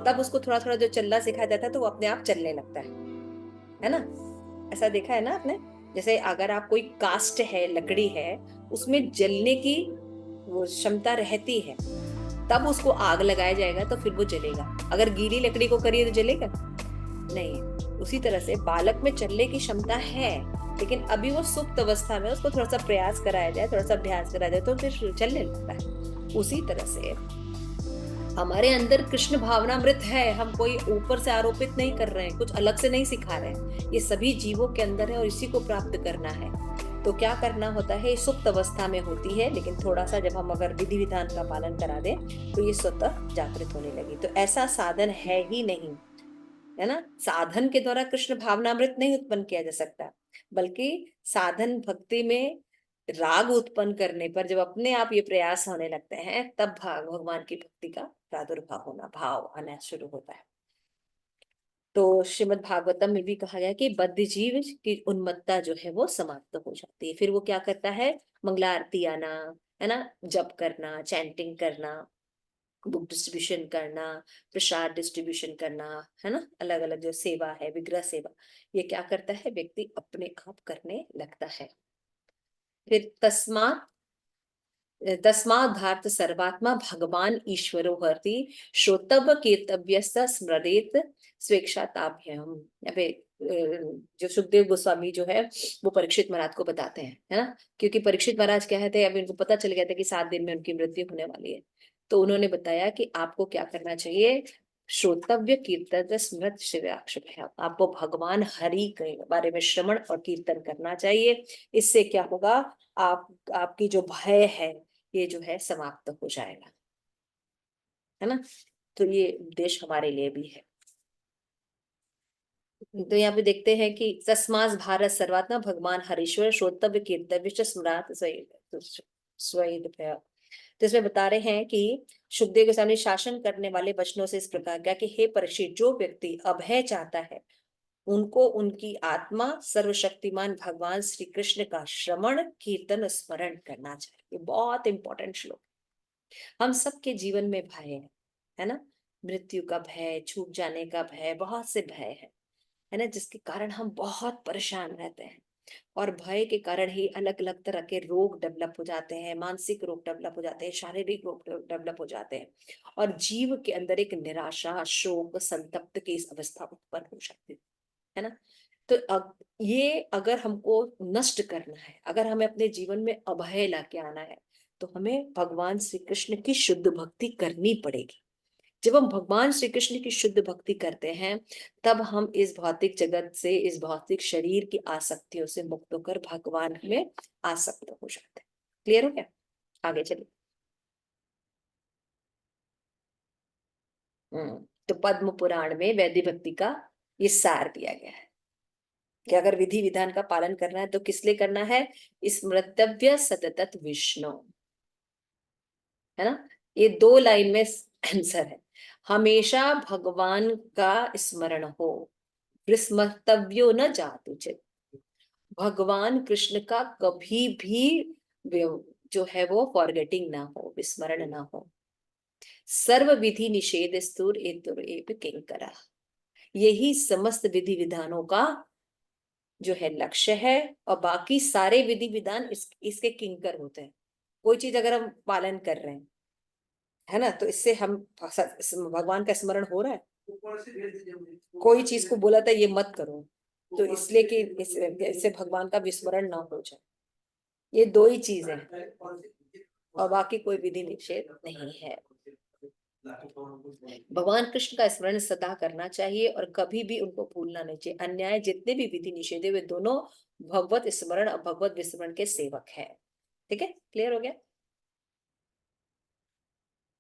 तब उसको थोड़ा थोड़ा जो चलना सिखाया जाता है तो वो अपने आप चलने लगता है ना। ऐसा देखा है ना आपने? जैसे अगर आप कोई कास्ट है, लकड़ी है, उसमें जलने की वो क्षमता रहती है, तब उसको आग लगाया जाएगा तो फिर वो जलेगा। अगर गीली लकड़ी को करिए तो जलेगा नहीं। उसी तरह से बालक में चलने की क्षमता है, लेकिन अभी वो सुप्त अवस्था में, उसको थोड़ा सा प्रयास कराया जाए, थोड़ा सा अभ्यास कराया जाए तो फिर चलने लगता है। उसी तरह से हमारे अंदर कृष्ण भावनामृत है, हम कोई ऊपर से आरोपित नहीं कर रहे हैं, कुछ अलग से नहीं सिखा रहे हैं, ये सभी जीवों के अंदर है और इसी को प्राप्त करना है। तो क्या करना होता है? सुप्त अवस्था में होती है, लेकिन थोड़ा सा जब हम अगर विधि विधान का पालन करा दें तो ये स्वतः जागृत होने लगी। तो ऐसा साधन है ही नहीं, है ना। साधन के द्वारा कृष्ण भावनामृत नहीं उत्पन्न किया जा सकता, बल्कि साधन भक्ति में राग उत्पन्न करने पर जब अपने आप ये प्रयास होने लगते हैं, तब भगवान की भक्ति का प्रादुर्भाव होना, भाव आना शुरू होता है। तो श्रीमद् भागवतम में भी कहा गया कि बद्ध जीव की उन्मत्ता जो है वो समाप्त हो जाती है। फिर वो क्या करता है? मंगला आरती आना, है ना, जप करना, चैंटिंग करना, बुक डिस्ट्रीब्यूशन करना, प्रसाद डिस्ट्रीब्यूशन करना, है ना, अलग अलग जो सेवा है, विग्रह सेवा, ये क्या करता है? व्यक्ति अपने आप करने लगता है। फिर तस्माद्धार्थ सर्वात्मा भगवान ईश्वरो हर्ति श्रोतव्य कीर्तव्य स्मृरेत स्वेच्छाताभ्यम। या फिर जो सुखदेव गोस्वामी जो है वो परीक्षित महाराज को बताते हैं, है ना, क्योंकि परीक्षित महाराज क्या है, अब इनको पता चल गया था कि 7 दिन में उनकी मृत्यु होने वाली है। तो उन्होंने बताया कि आपको क्या करना चाहिए? श्रोतव्य कीर्तन स्मृत शिवाक्षर, आपको भगवान हरि के बारे में श्रवण और कीर्तन करना चाहिए। इससे क्या होगा? आपकी जो भय है ये जो है समाप्त हो जाएगा। है ना। तो ये उपदेश हमारे लिए भी है। तो यहाँ पे देखते हैं कि तस्मात् भारत सर्वात्मा भगवान हरीश्वर श्रोतव्य कीर्तव्य च स्मृत स्वैद। तो इसमें बता रहे हैं कि शुकदेव के सामने शासन करने वाले वचनों से इस प्रकार का कि हे परीक्षित, जो व्यक्ति अभय चाहता है उनको उनकी आत्मा सर्वशक्तिमान भगवान श्री कृष्ण का श्रवण कीर्तन स्मरण करना चाहिए। बहुत इंपॉर्टेंट श्लोक। हम सबके जीवन में भय है ना, मृत्यु का भय, छूट जाने का भय, बहुत से भय है ना, जिसके कारण हम बहुत परेशान रहते हैं। और भय के कारण ही अलग अलग तरह के रोग डेवलप हो जाते हैं, मानसिक रोग डेवलप हो जाते हैं, शारीरिक रोग डेवलप हो जाते हैं, और जीव के अंदर एक निराशा, शोक, संतप्त की इस अवस्था उत्पन्न हो सकती है ना। तो ये अगर हमको नष्ट करना है, अगर हमें अपने जीवन में अभय लाके आना है, तो हमें भगवान श्री कृष्ण की शुद्ध भक्ति करनी पड़ेगी। जब हम भगवान श्री कृष्ण की शुद्ध भक्ति करते हैं, तब हम इस भौतिक जगत से, इस भौतिक शरीर की आसक्तियों से मुक्त होकर भगवान में आसक्त हो जाते हैं। क्लियर हो गया? आगे चलिए। तो पद्म पुराण में वैदिक भक्ति का ये सार दिया गया है कि अगर विधि विधान का पालन करना है तो किस लिए करना है? स्मृतव्य सतत विष्णु, है ना। ये 2 लाइन में आंसर है। हमेशा भगवान का स्मरण हो, विस्मर्तव्यो न जातु चित। भगवान कृष्ण का कभी भी जो है वो फॉरगेटिंग ना हो, विस्मरण ना हो। सर्व विधि निषेध स्तुर एतुर एव किंकरा, यही समस्त विधि विधानों का जो है लक्ष्य है, और बाकी सारे विधि विधान इसके किंकर होते हैं। कोई चीज अगर हम पालन कर रहे हैं, है ना, तो इससे हम भगवान का स्मरण हो रहा है। कोई चीज को बोला था ये मत करो, तो इसलिए कि इससे भगवान का विस्मरण ना हो जाए। ये 2 ही चीजें हैं, और बाकी कोई विधि निषेध नहीं है। भगवान कृष्ण का स्मरण सदा करना चाहिए और कभी भी उनको भूलना नहीं चाहिए। अन्याय जितने भी विधि निषेध है वे दोनों भगवत स्मरण और भगवत विस्मरण के सेवक है। ठीक है, क्लियर हो गया?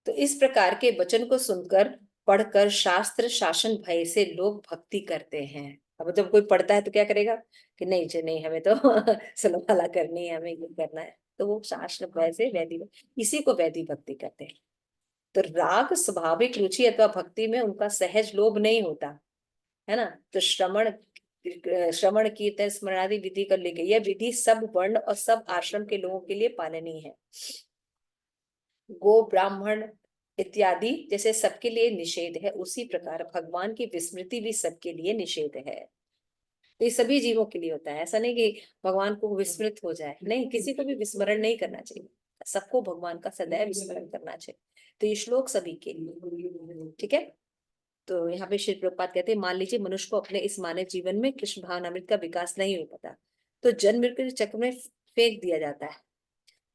तो इस प्रकार के वचन को सुनकर, पढ़कर शास्त्र शासन भय से लोग भक्ति करते हैं। अब जब कोई पढ़ता है तो क्या करेगा कि नहीं जी नहीं, हमें तो सुलभाला करनी है, हमें ये करना है, तो वो शास्त्र भय से वैदिक, इसी को वैदिक भक्ति कहते हैं। तो राग स्वाभाविक रुचि अथवा भक्ति में उनका सहज लोभ नहीं होता, है ना। तो श्रवण कीर्तन स्मरणादि विधि कर ली गई। यह विधि सब वर्ण और सब आश्रम के लोगों के लिए पालनीय है। गो ब्राह्मण इत्यादि जैसे सबके लिए निषेध है, उसी प्रकार भगवान की विस्मृति भी सबके लिए निषेध है। तो ये सभी जीवों के लिए होता है। ऐसा नहीं कि भगवान को विस्मृत हो जाए, नहीं, किसी को भी विस्मरण नहीं करना चाहिए, सबको भगवान का सदैव विस्मरण करना चाहिए। तो ये श्लोक सभी के लिए, ठीक है। तो यहाँ पे श्री प्रभुपाद कहते हैं, मान लीजिए मनुष्य को अपने इस मानव जीवन में कृष्ण भावनामृत का विकास नहीं हो पाता, तो जन्म मृत्यु के चक्र में फेंक दिया जाता है,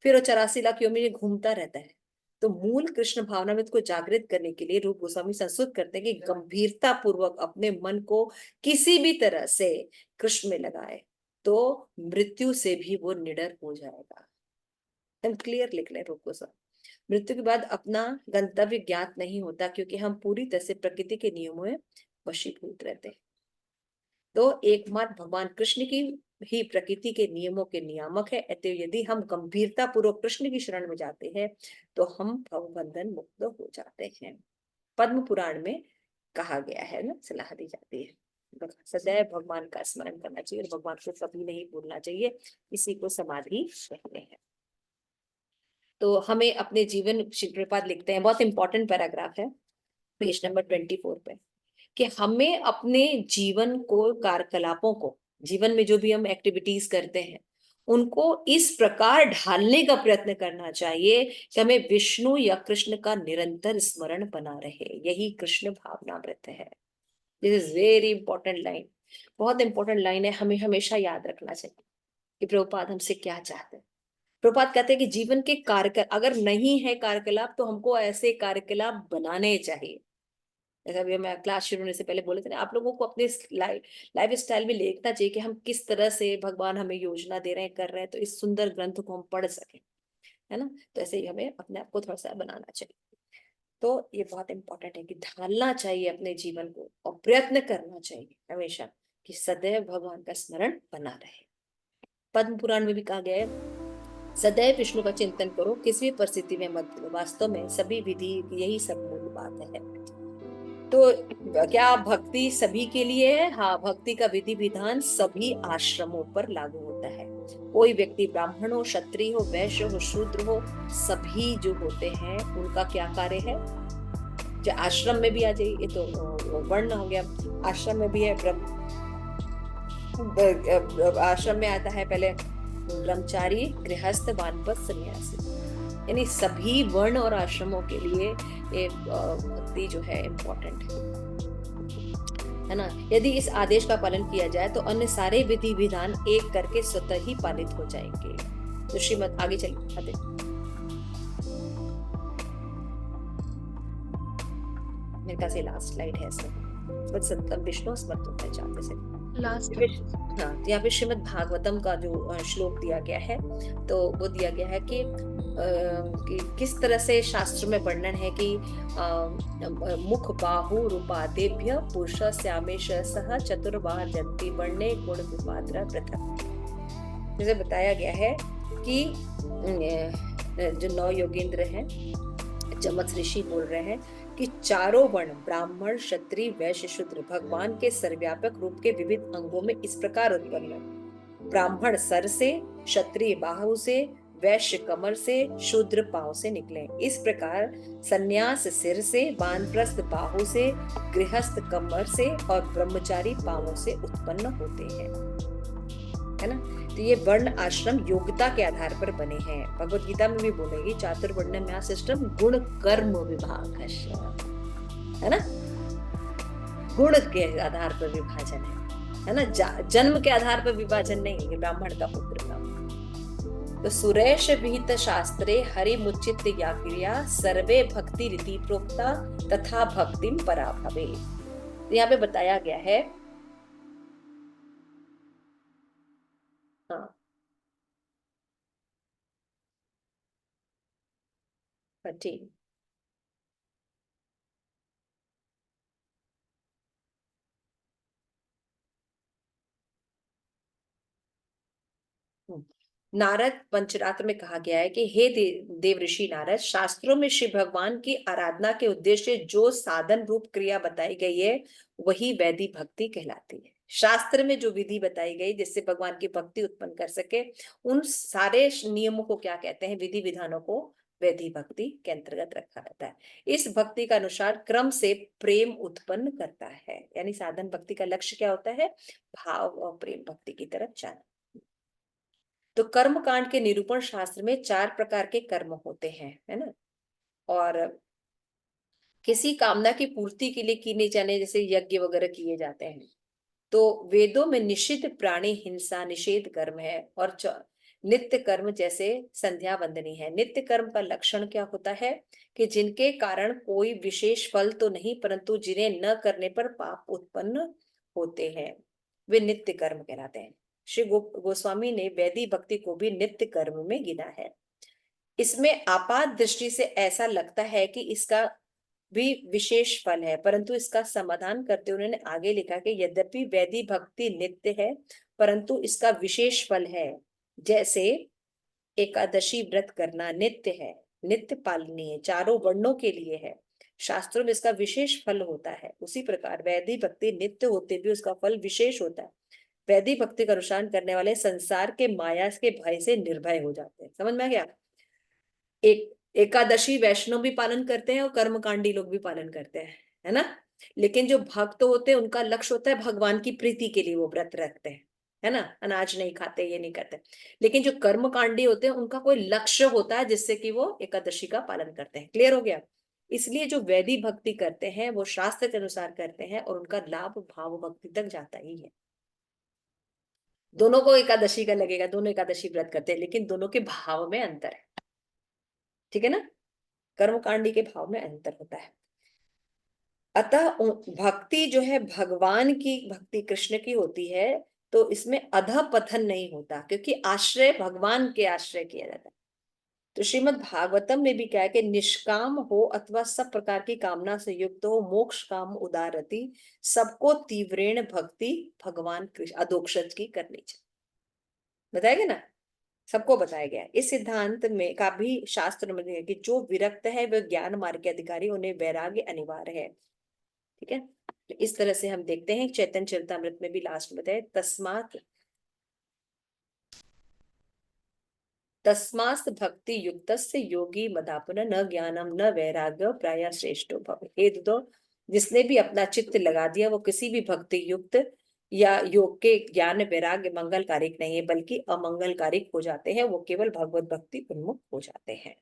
फिर वो 84 लाख योनि में घूमता रहता है। तो मूल कृष्ण भावनामृत को जागृत करने के लिए रूप गोस्वामी संस्तुत करते हैं कि गंभीरता पूर्वक अपने मन को किसी भी तरह से कृष्ण में लगाए तो मृत्यु से भी वो निडर हो जाएगा। हम क्लियर लिख रहे रूप गोस्वामी। मृत्यु के बाद अपना गंतव्य ज्ञात नहीं होता, क्योंकि हम पूरी तरह से प्रकृति के नियमों में वशीभूत रहते हैं। तो एकमात्र भगवान कृष्ण की ही प्रकृति के नियमों के नियामक है। अतः यदि हम गंभीरता पूर्वक कृष्ण की शरण में जाते हैं तो हम भवबंधन मुक्त हो जाते हैं। पद्म पुराण में कहा गया है ना, सलाह दी जाती है सदैव भगवान का स्मरण करना चाहिए और भगवान को कभी नहीं भूलना चाहिए, इसी को समाधि कहते हैं। तो हमें अपने जीवन, श्री प्रभुपाद लिखते हैं, बहुत इंपॉर्टेंट पैराग्राफ है पेज नंबर 24 पे, कि हमें अपने जीवन को, कार्यकलापों को, जीवन में जो भी हम एक्टिविटीज करते हैं उनको इस प्रकार ढालने का प्रयत्न करना चाहिए कि हमें विष्णु या कृष्ण का निरंतर स्मरण बना रहे। यही कृष्ण भावनामृत है। This is very important line, बहुत इंपॉर्टेंट लाइन है, हमें हमेशा याद रखना चाहिए कि प्रभुपाद हमसे क्या चाहते हैं। प्रभुपाद कहते हैं कि जीवन के कार्यकलाप अगर नहीं है कार्यकलाप, तो हमको ऐसे कार्यकलाप बनाने चाहिए। जैसा भी मैं क्लास शुरू होने से पहले बोले थे ना, आप लोगों को अपने लाइफ स्टाइल में देखना चाहिए कि हम किस तरह से भगवान हमें योजना दे रहे हैं, कर रहे हैं, तो इस सुंदर ग्रंथ को हम पढ़ सकें, है ना। तो ऐसे ही हमें अपने आप को थोड़ा सा बनाना चाहिए। तो ये बहुत इंपॉर्टेंट है कि ढालना चाहिए अपने जीवन को और प्रयत्न करना चाहिए हमेशा कि सदैव भगवान का स्मरण बना रहे। पद्म पुराण में भी कहा गया है, सदैव विष्णु का चिंतन करो, किसी भी परिस्थिति में मत भूलो। वास्तव में सभी विधि यही सब मूल बात है। तो क्या भक्ति सभी के लिए है? हाँ, भक्ति का विधि विधान सभी आश्रमों पर लागू होता है। कोई व्यक्ति ब्राह्मण हो, क्षत्रिय हो, वैश्य हो, शूद्र हो, सभी जो होते हैं उनका क्या कार्य है? जो आश्रम में भी आ जाइए, ये तो वर्ण हो गया, आश्रम में भी है। आश्रम में आता है पहले ब्रह्मचारी, गृहस्थ, वानप्रस्थ, सन्यासी, यानी सभी वर्ण और आश्रमों के लिए ये भक्ति जो है इम्पोर्टेंट है ना। यदि इस आदेश का पालन किया जाए तो अन्य सारे विधि विधान एक करके स्वतः ही पालित हो जाएंगे। तो श्रीमद आगे चलिए, आगे मेरे ख्याल से लास्ट स्लाइड है इसमें, विष्णु स्मृत होता है जहाँ से लास्ट। हाँ, तो यहाँ पे श्रीमद् भागवतम का जो श्लोक दिया गया है, तो वो दिया गया है कि किस तरह से शास्त्र में वर्णन है कि मुख बाहु रूपादेभ्य पुरुष श्यामेश सह चतुर्बाह जंती वर्णे गुण विपाद्र पृथक। जैसे बताया गया है कि जो 9 योगेंद्र हैं, जमत ऋषि बोल रहे हैं कि चारों वर्ण ब्राह्मण, क्षत्रिय, वैश्य, शूद्र भगवान के सर्वव्यापक रूप के विविध अंगों में इस प्रकार उत्पन्न है। ब्राह्मण सर से, क्षत्रिय बाहु से, वैश्य कमर से, शूद्र पांव से निकले। इस प्रकार सन्यास सिर से, वानप्रस्थ बाहु से, गृहस्थ कमर से और ब्रह्मचारी पांवों से उत्पन्न होते हैं, है ना। तो ये वर्ण आश्रम योग्यता के आधार पर बने हैं। भगवत गीता में भी बोलेगी चातुर्वर्ण्यम सिस्टम गुण कर्म विभाग है ना। गुण के आधार पर विभाजन है ना, जन्म के आधार पर विभाजन नहीं है। ब्राह्मण का पुत्र का तो सुरेश विहित शास्त्रे हरि मुचित या क्रिया सर्वे भक्ति रीति प्रोक्ता तथा भक्तिम पराभवे। यहाँ पे बताया गया है, हाँ ठीक, नारद पंचरात्र में कहा गया है कि हे देव ऋषि नारद, शास्त्रों में श्री भगवान की आराधना के उद्देश्य जो साधन रूप क्रिया बताई गई है वही वैदिक भक्ति कहलाती है। शास्त्र में जो विधि बताई गई जिससे भगवान की भक्ति उत्पन्न कर सके, उन सारे नियमों को क्या कहते हैं? विधि विधानों को वैदिक भक्ति के अंतर्गत रखा रहता है। इस भक्ति का अनुसार क्रम से प्रेम उत्पन्न करता है, यानी साधन भक्ति का लक्ष्य क्या होता है? भाव और प्रेम भक्ति की तरफ जाना। तो कर्म कांड के निरूपण शास्त्र में 4 प्रकार के कर्म होते हैं, है ना। और किसी कामना की पूर्ति के लिए किए जाने जैसे यज्ञ वगैरह किए जाते हैं। तो वेदों में निषिद्ध प्राणी हिंसा निषेध कर्म है और नित्य कर्म जैसे संध्या वंदनी है। नित्य कर्म का लक्षण क्या होता है कि जिनके कारण कोई विशेष फल तो नहीं परंतु जिन्हें न करने पर पाप उत्पन्न होते हैं, वे नित्य कर्म कहलाते हैं। श्री गोस्वामी ने वैदिक भक्ति को भी नित्य कर्म में गिना है। इसमें आपात दृष्टि से ऐसा लगता है कि इसका भी विशेष फल है, परंतु इसका समाधान करते हुए उन्होंने आगे लिखा कि यद्यपि वैदिक भक्ति नित्य है परंतु इसका विशेष फल है। जैसे एकादशी व्रत करना नित्य है, नित्य पालनीय है, चारों वर्णों के लिए है, शास्त्रों में इसका विशेष फल होता है। उसी प्रकार वैदिक भक्ति नित्य होते भी उसका फल विशेष होता है। वैदिक भक्ति का अनुष्ठान करने वाले संसार के माया के भय से निर्भय हो जाते हैं। समझ में आ गया? एकादशी वैष्णव भी पालन करते हैं और कर्मकांडी लोग भी पालन करते हैं, है ना। लेकिन जो भक्त होते हैं उनका लक्ष्य होता है भगवान की प्रीति के लिए वो व्रत रखते हैं, है ना, अनाज नहीं खाते, ये नहीं करते। लेकिन जो कर्मकांडी होते हैं उनका कोई लक्ष्य होता है जिससे कि वो एकादशी का पालन करते हैं। क्लियर हो गया? इसलिए जो वैदिक भक्ति करते हैं वो शास्त्र के अनुसार करते हैं और उनका लाभ भाव भक्ति तक जाता ही है। दोनों को एकादशी का लगेगा, दोनों एकादशी व्रत करते हैं, लेकिन दोनों के भाव में अंतर है, ठीक है ना। कर्मकांडी के भाव में अंतर होता है। अतः भक्ति जो है भगवान की भक्ति कृष्ण की होती है तो इसमें अधः पतन नहीं होता, क्योंकि आश्रय भगवान के आश्रय किया जाता है। तो श्रीमद् भागवतम में भी क्या है कि निष्काम हो अथवा सब प्रकार की कामना से युक्त हो, मोक्ष काम उदारती, सबको तीव्रेण भक्ति भगवान कृष्ण अधोक्षज की करनी चाहिए। बताया गया ना, सबको बताया गया। इस सिद्धांत में का भी शास्त्र में है कि जो विरक्त है वह ज्ञान मार्ग के अधिकारी, उन्हें वैराग्य अनिवार्य है। ठीक है, तो इस तरह से हम देखते हैं चैतन्य चरितामृत में भी लास्ट में बताया, तस्मात् भक्ति युक्तस्य योगी मदापन न ज्ञानम न वैराग्य प्राय श्रेष्ठो भवे। हे तो जिसने भी अपना चित्त लगा दिया वो किसी भी भक्ति युक्त या योग के ज्ञान वैराग्य मंगलकारिक नहीं है, बल्कि अमंगलकारिक हो जाते हैं। वो केवल भगवत भक्ति उन्मुख हो जाते हैं।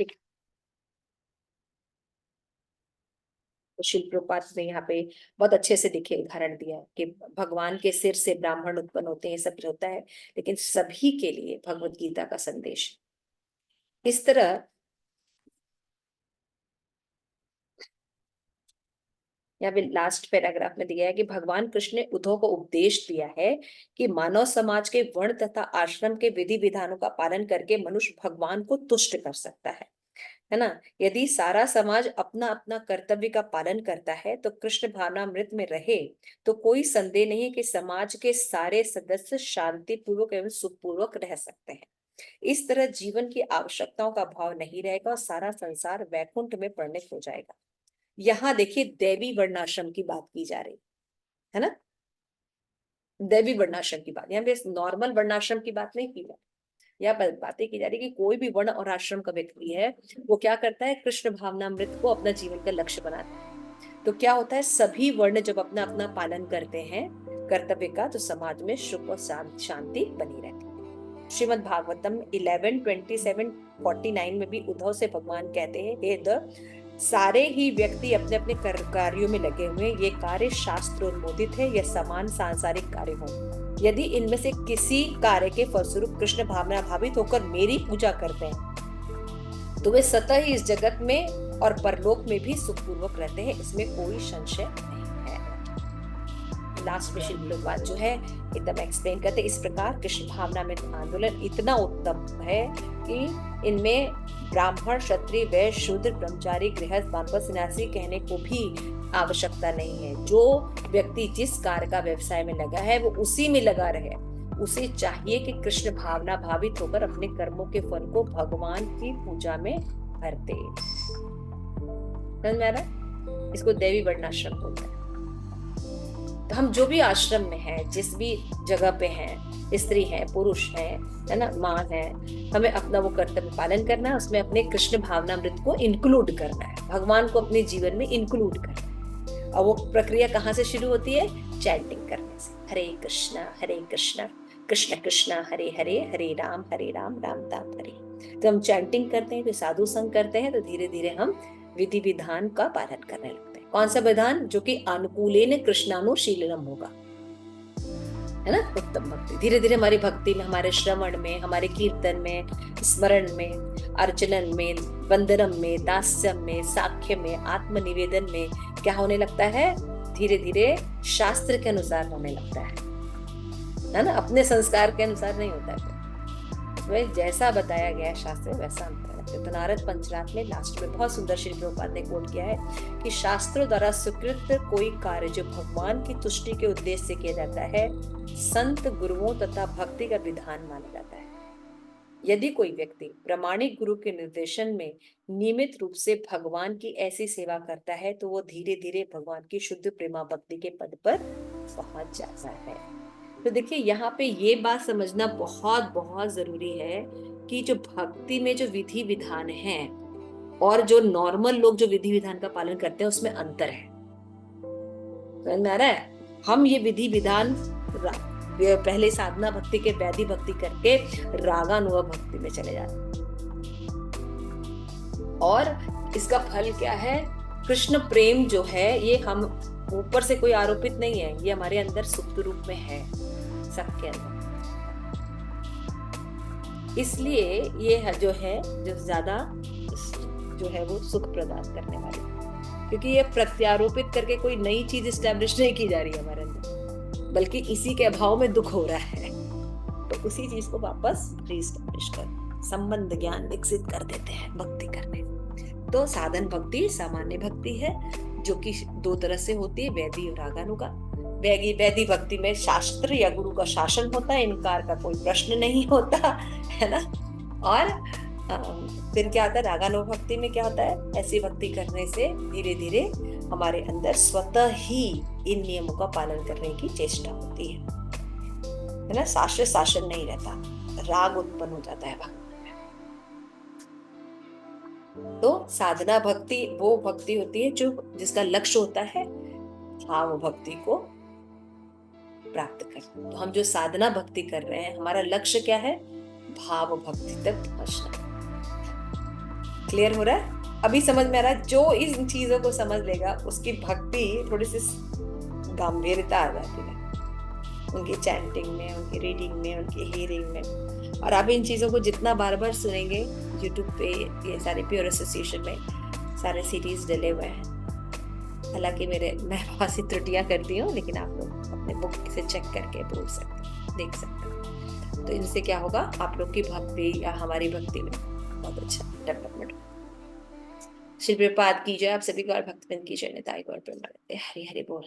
ठीक, तो शिल प्रपात ने यहाँ पे बहुत अच्छे से दिखे उदाहरण दिया कि भगवान के सिर से ब्राह्मण उत्पन्न होते हैं, सब होता है, लेकिन सभी के लिए भगवत गीता का संदेश इस तरह। यहाँ पे लास्ट पैराग्राफ में दिया है कि भगवान कृष्ण ने उद्धव को उपदेश दिया है कि मानव समाज के वर्ण तथा आश्रम के विधि विधानों का पालन करके मनुष्य भगवान को तुष्ट कर सकता है ना। यदि सारा समाज अपना अपना कर्तव्य का पालन करता है तो कृष्ण भावनामृत में रहे तो कोई संदेह नहीं कि समाज के सारे सदस्य शांति पूर्वक एवं सुखपूर्वक रह सकते हैं। इस तरह जीवन की आवश्यकताओं का भाव नहीं रहेगा और सारा संसार वैकुंठ में परिणत हो जाएगा। यहाँ देखिए दैवी वर्णाश्रम की बात की जा रही है ना, दैवी वर्णाश्रम की बात, यहाँ पे नॉर्मल वर्णाश्रम की बात नहीं की जा रही। यहाँ पर बातें की जा रही कि कोई भी वर्ण और आश्रम का व्यक्ति है वो क्या करता है, कृष्ण भावनामृत को अपना जीवन का लक्ष्य बनाता है। तो क्या होता है, सभी वर्ण जब अपना अपना पालन करते हैं कर्तव्य का तो समाज में सुख और शांति बनी रहती है। श्रीमद् भागवतम 11:27-49 में भी उद्धव से भगवान कहते हैं, हे द सारे ही व्यक्ति अपने अपने कार्यों में लगे हुए, ये कार्य शास्त्रोन्मोदित है, यह समान सांसारिक कार्य हो। यदि इनमें से किसी कार्य के फलस्वरूप कृष्ण भावना भावित होकर मेरी पूजा करते हैं तो वे सतह ही इस जगत में और परलोक में भी सुखपूर्वक रहते हैं, इसमें कोई संशय नहीं है। लास्ट में श्री प्रभुपाद जो है एकदम एक्सप्लेन करते, इस प्रकार कृष्ण भावना में आंदोलन इतना उत्तम है कि इनमें ब्राह्मण क्षत्रिय वैश्य शूद्र ब्रह्मचारी गृहस्थ वानप्रस्थ सन्यासी कहने को भी आवश्यकता नहीं है। जो व्यक्ति जिस कार्य का व्यवसाय में लगा है वो उसी में लगा रहे। उसे चाहिए कि कृष्ण भावना भावित होकर अपने कर्मों के फल को भगवान की पूजा में भर दे। समझ में आ रहा है? इसको दैवी वर्णाश्रम बोलते हैं। तो हम जो भी आश्रम में हैं, जिस भी जगह पे हैं, स्त्री है पुरुष है ना, माँ है, हमें अपना वो कर्तव्य पालन करना है, उसमें अपने कृष्ण भावनामृत को इंक्लूड करना है, भगवान को अपने जीवन में इंक्लूड करना है। और वो प्रक्रिया कहाँ से शुरू होती है, चैंटिंग करने से। हरे कृष्णा कृष्ण कृष्ण हरे हरे, हरे राम राम राम हरे। तो हम चैंटिंग करते हैं, तो साधु संग करते हैं, तो धीरे धीरे हम विधि विधान का पालन करने लगते हैं। कौन सा विधान, जो कि अनुकूलेन कृष्णानुशीलनम होगा, है ना, उत्तम भक्ति। धीरे धीरे हमारी भक्ति में, हमारे श्रवण में, हमारे कीर्तन में, स्मरण में, अर्चनन में, वंदनम में, दास्यम में, साख्य में, आत्मनिवेदन में क्या होने लगता है, धीरे धीरे शास्त्र के अनुसार होने लगता है ना, अपने संस्कार के अनुसार नहीं होता है। इसमें जैसा बताया गया है शास्त्र वैसा हम करते। तो नारद पंचरात में लास्ट में बहुत सुंदर श्री प्रभुपाद ने कोट किया है कि शास्त्रों द्वारा स्वीकृत कोई कार्य जो भगवान की तुष्टि के उद्देश्य से किया जाता है, संत गुरुओं तथा भक्ति का विधान माना जाता है। यदि कोई व्यक्ति प्रामाणिक गुरु के निर्देशन में नियमित रूप से भगवान की ऐसी सेवा करता है तो वो धीरे धीरे भगवान की शुद्ध प्रेमा भक्ति के पद पर पहुंच जाता है। तो देखिए यहाँ पे ये बात समझना बहुत बहुत जरूरी है कि जो भक्ति में जो विधि विधान है और जो नॉर्मल लोग जो विधि विधान का पालन करते हैं उसमें अंतर है। समझ में आ रहा है? हम ये विधि विधान पहले साधना भक्ति के वैधि भक्ति करके रागानुगा भक्ति में चले जाते हैं, और इसका फल क्या है, कृष्ण प्रेम जो है ये हम ऊपर से कोई आरोपित नहीं है, ये हमारे अंदर सुप्त रूप में है, सबके अंदर। इसलिए ये जो है जो ज्यादा जो है वो सुख प्रदान करने वाली, क्योंकि ये प्रत्यारोपित करके कोई नई चीज एस्टेब्लिश नहीं की जा रही है हमारे अंदर, बल्कि इसी के अभाव में दुख हो रहा है। तो उसी चीज को वापस रीस्टैब्लिश कर संबंध ज्ञान विकसित कर देते हैं भक्ति करने। तो साधन भक्ति सामान्य भक्ति है, जो कि दो तरह से होती है, वैदी और रागानुगा। वैदी भक्ति में शास्त्र या गुरु का शासन होता है, इनकार का कोई प्रश्न नहीं होता है ना। और फिर क्या होता है, रागानुग भक्ति में क्या होता है, ऐसी भक्ति करने से धीरे धीरे हमारे अंदर स्वतः ही इन नियमों का पालन करने की चेष्टा होती है ना। शास्त्र शासन नहीं रहता, राग उत्पन्न हो जाता है भक्ति में। तो साधना भक्ति वो भक्ति होती है जो जिसका लक्ष्य होता है भाव भक्ति को प्राप्त करना। तो हम जो साधना भक्ति कर रहे हैं, हमारा लक्ष्य क्या है, भाव भक्ति तक पहुंचना। क्लियर हो रहा है? अभी समझ में आ रहा है? जो इन चीजों को समझ लेगा उसकी भक्ति थोड़ी सी गंभीरता आ जाती है, उनकी चैंटिंग में, उनकी रीडिंग में, उनकी हियरिंग में। और आप इन चीजों को जितना बार बार सुनेंगे, यूट्यूब पे ये सारे प्योर एसोसिएशन में सारे सीरीज डले हुए हैं। हालांकि मैं बहुत सी त्रुटियां करती हूँ, लेकिन आप लोग अपने बुक से चेक करके बोल सकते, देख सकते। तो इनसे क्या होगा, आप लोग की भक्ति या हमारी भक्ति में बहुत अच्छा डेवलपमेंट। श्री प्रभुपाद की जय। आप सभी को भक्तजन की जय। निताई गौर प्रेमानंद। हरि हरि बोल।